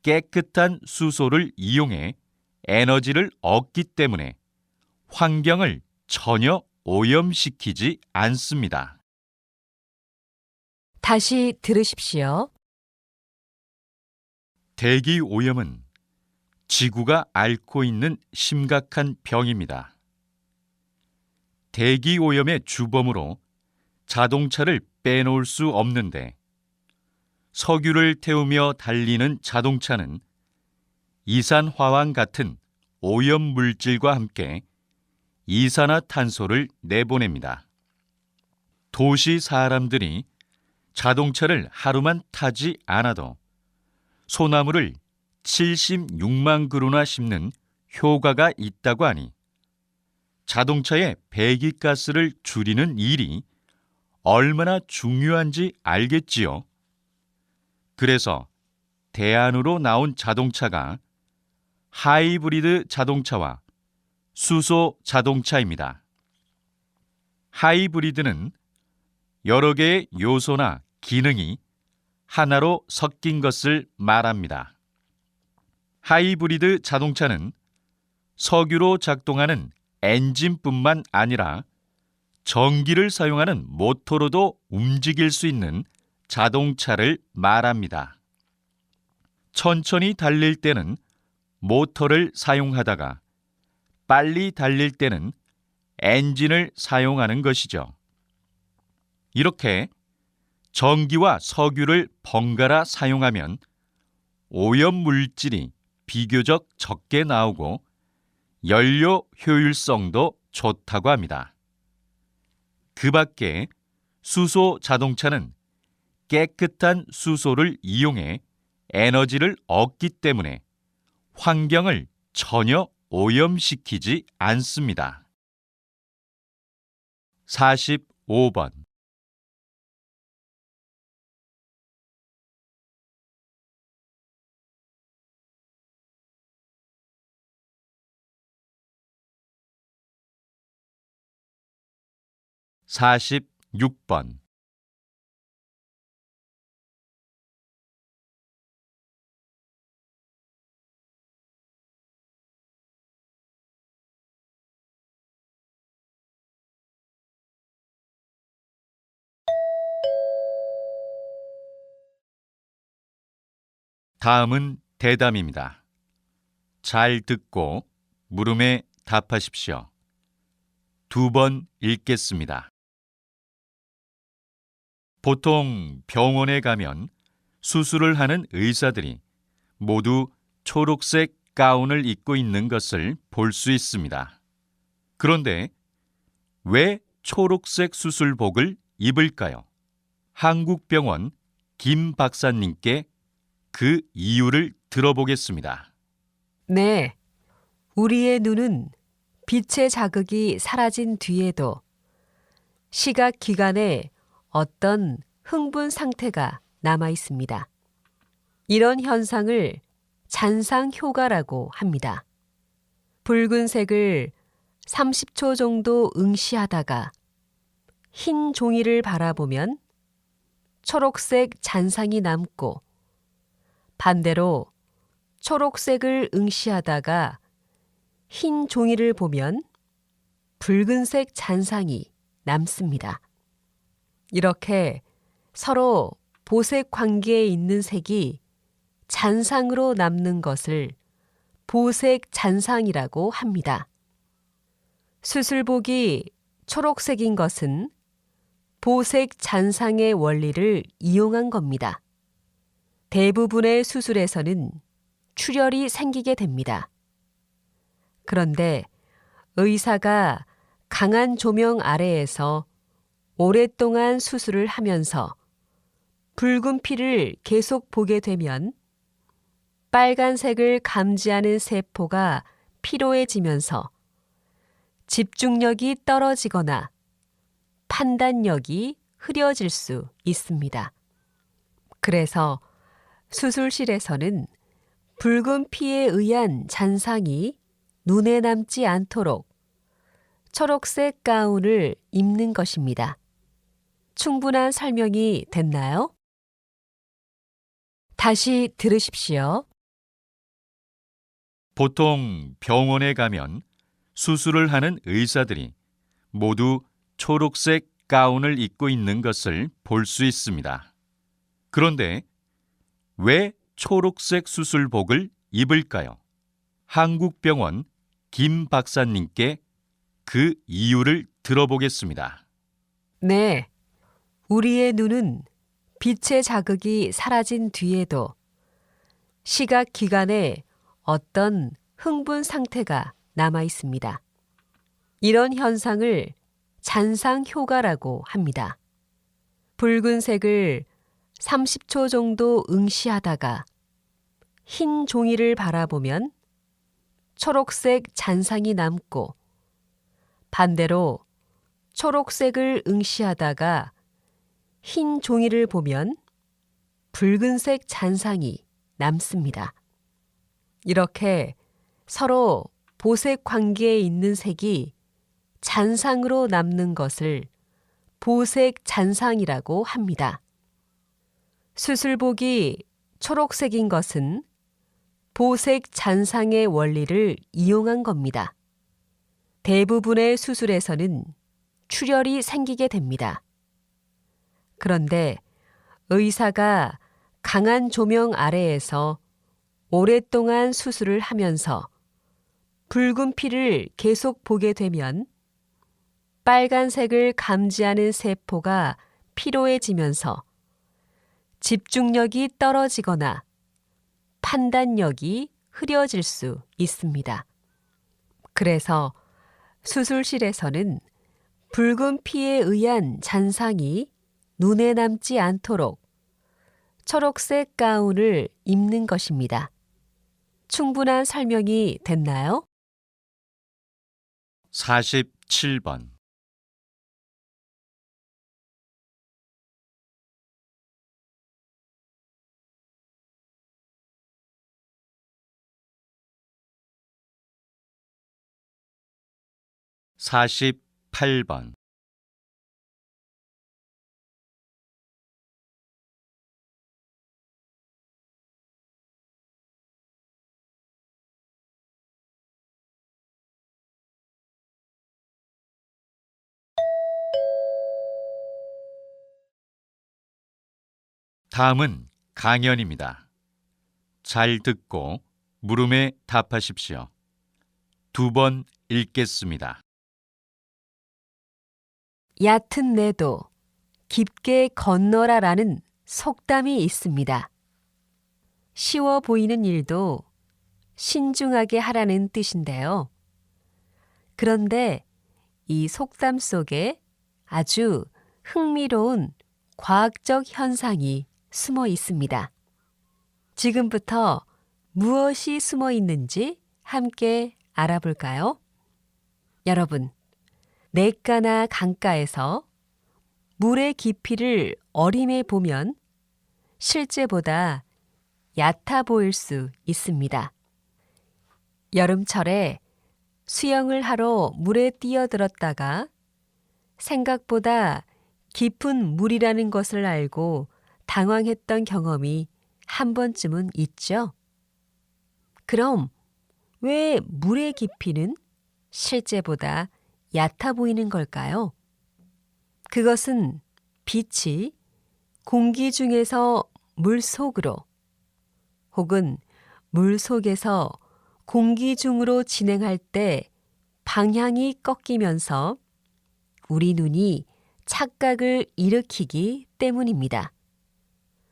깨끗한 수소를 이용해 에너지를 얻기 때문에 환경을 전혀 오염시키지 않습니다. 다시 들으십시오. 대기 오염은 지구가 앓고 있는 심각한 병입니다. 대기 오염의 주범으로 자동차를 빼놓을 수 없는데 석유를 태우며 달리는 자동차는 이산화황 같은 오염 물질과 함께 이산화탄소를 내보냅니다. 도시 사람들이 자동차를 하루만 타지 않아도 소나무를 76만 그루나 심는 효과가 있다고 하니 자동차의 배기가스를 줄이는 일이 얼마나 중요한지 알겠지요. 그래서 대안으로 나온 자동차가 하이브리드 자동차와 수소 자동차입니다. 하이브리드는 여러 개의 요소나 기능이 하나로 섞인 것을 말합니다. 하이브리드 자동차는 석유로 작동하는 엔진뿐만 아니라 전기를 사용하는 모터로도 움직일 수 있는 자동차를 말합니다. 천천히 달릴 때는 모터를 사용하다가 빨리 달릴 때는 엔진을 사용하는 것이죠. 이렇게 전기와 석유를 번갈아 사용하면 오염 물질이 비교적 적게 나오고 연료 효율성도 좋다고 합니다. 그 밖에 수소 자동차는 깨끗한 수소를 이용해 에너지를 얻기 때문에 환경을 전혀 오염시키지 않습니다. 45번. (46번) 다음은 대담입니다. 잘 듣고 물음에 답하십시오. 2번 읽겠습니다. 보통 병원에 가면 수술을 하는 의사들이 모두 초록색 가운을 입고 있는 것을 볼 수 있습니다. 그런데 왜 초록색 수술복을 입을까요? 한국병원 김 박사님께 그 이유를 들어보겠습니다. 네, 우리의 눈은 빛의 자극이 사라진 뒤에도 시각 기관에 어떤 흥분 상태가 남아 있습니다. 이런 현상을 잔상 효과라고 합니다. 붉은색을 30초 정도 응시하다가 흰 종이를 바라보면 초록색 잔상이 남고, 반대로 초록색을 응시하다가 흰 종이를 보면 붉은색 잔상이 남습니다. 이렇게 서로 보색 관계에 있는 색이 잔상으로 남는 것을 보색 잔상이라고 합니다. 수술복이 초록색인 것은 보색 잔상의 원리를 이용한 겁니다. 대부분의 수술에서는 출혈이 생기게 됩니다. 그런데 의사가 강한 조명 아래에서 오랫동안 수술을 하면서 붉은 피를 계속 보게 되면 빨간색을 감지하는 세포가 피로해지면서 집중력이 떨어지거나 판단력이 흐려질 수 있습니다. 그래서 수술실에서는 붉은 피에 의한 잔상이 눈에 남지 않도록 초록색 가운을 입는 것입니다. 충분한 설명이 됐나요? 다시 들으십시오. 보통 병원에 가면 수술을 하는 의사들이 모두 초록색 가운을 입고 있는 것을 볼 수 있습니다. 그런데 왜 초록색 수술복을 입을까요? 한국병원 김 박사님께 그 이유를 들어보겠습니다. 네, 우리의 눈은 빛의 자극이 사라진 뒤에도 시각 기관에 어떤 흥분 상태가 남아 있습니다. 이런 현상을 잔상 효과라고 합니다. 붉은색을 30초 정도 응시하다가 흰 종이를 바라보면 초록색 잔상이 남고, 반대로 초록색을 응시하다가 흰 종이를 보면 붉은색 잔상이 남습니다. 이렇게 서로 보색 관계에 있는 색이 잔상으로 남는 것을 보색 잔상이라고 합니다. 수술복이 초록색인 것은 보색 잔상의 원리를 이용한 겁니다. 대부분의 수술에서는 출혈이 생기게 됩니다. 그런데 의사가 강한 조명 아래에서 오랫동안 수술을 하면서 붉은 피를 계속 보게 되면 빨간색을 감지하는 세포가 피로해지면서 집중력이 떨어지거나 판단력이 흐려질 수 있습니다. 그래서 수술실에서는 붉은 피에 의한 잔상이 눈에 남지 않도록 초록색 가운을 입는 것입니다. 충분한 설명이 됐나요? 47번. 사십팔 번. 다음은 강연입니다. 잘 듣고 물음에 답하십시오. 2번 읽겠습니다. 얕은 내도 깊게 건너라라는 속담이 있습니다. 쉬워 보이는 일도 신중하게 하라는 뜻인데요. 그런데 이 속담 속에 아주 흥미로운 과학적 현상이 숨어 있습니다. 지금부터 무엇이 숨어 있는지 함께 알아볼까요? 여러분, 냇가나 강가에서 물의 깊이를 어림해 보면 실제보다 얕아 보일 수 있습니다. 여름철에 수영을 하러 물에 뛰어들었다가 생각보다 깊은 물이라는 것을 알고 당황했던 경험이 한 번쯤은 있죠. 그럼 왜 물의 깊이는 실제보다 얕아 보이는 걸까요? 그것은 빛이 공기 중에서 물 속으로 혹은 물 속에서 공기 중으로 진행할 때 방향이 꺾이면서 우리 눈이 착각을 일으키기 때문입니다.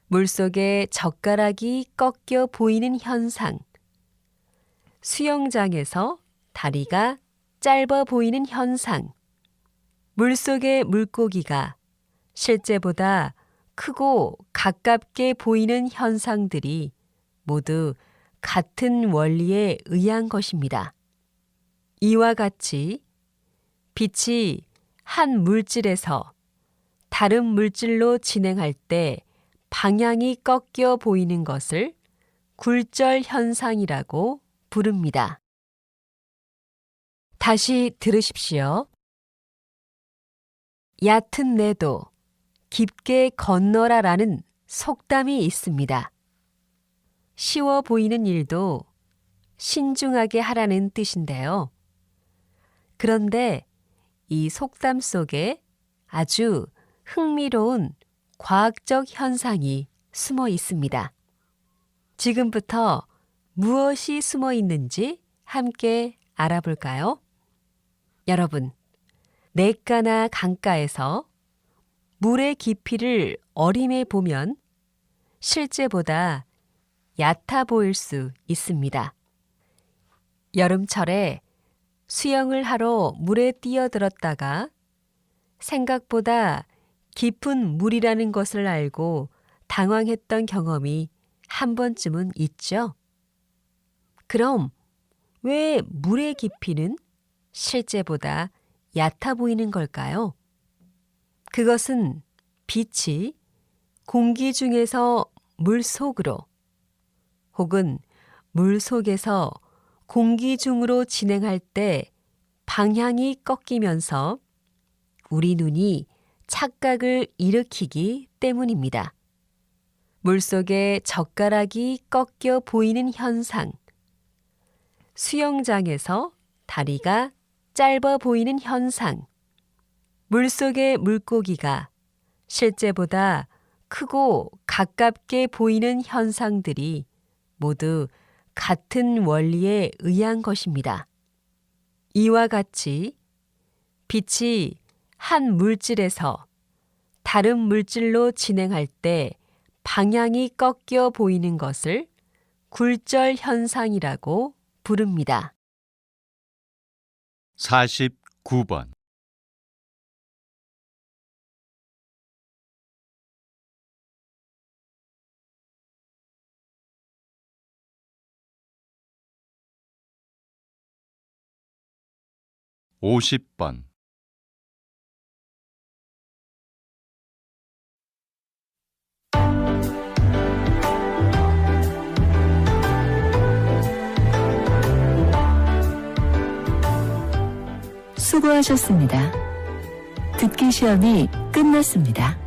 물속에 젓가락이 꺾여 보이는 현상, 수영장에서 다리가 짧아 보이는 현상, 물속의 물고기가 실제보다 크고 가깝게 보이는 현상들이 모두 같은 원리에 의한 것입니다. 이와 같이 빛이 한 물질에서 다른 물질로 진행할 때 방향이 꺾여 보이는 것을 굴절 현상이라고 부릅니다. 다시 들으십시오. 얕은 내도 깊게 건너라라는 속담이 있습니다. 쉬워 보이는 일도 신중하게 하라는 뜻인데요. 그런데 이 속담 속에 아주 흥미로운 과학적 현상이 숨어 있습니다. 지금부터 무엇이 숨어 있는지 함께 알아볼까요? 여러분, 냇가나 강가에서 물의 깊이를 어림해 보면 실제보다 얕아 보일 수 있습니다. 여름철에 수영을 하러 물에 뛰어들었다가 생각보다 깊은 물이라는 것을 알고 당황했던 경험이 한 번쯤은 있죠. 그럼 왜 물의 깊이는 실제보다 얕아 보이는 걸까요? 그것은 빛이 공기 중에서 물 속으로 혹은 물 속에서 공기 중으로 진행할 때 방향이 꺾이면서 우리 눈이 착각을 일으키기 때문입니다. 물속에 젓가락이 꺾여 보이는 현상, 수영장에서 다리가 짧아 보이는 현상, 물속의 물고기가 실제보다 크고 가깝게 보이는 현상들이 모두 같은 원리에 의한 것입니다. 이와 같이 빛이 한 물질에서 다른 물질로 진행할 때 방향이 꺾여 보이는 것을 굴절 현상이라고 부릅니다. 49번. (50번) 수고하셨습니다. 듣기 시험이 끝났습니다.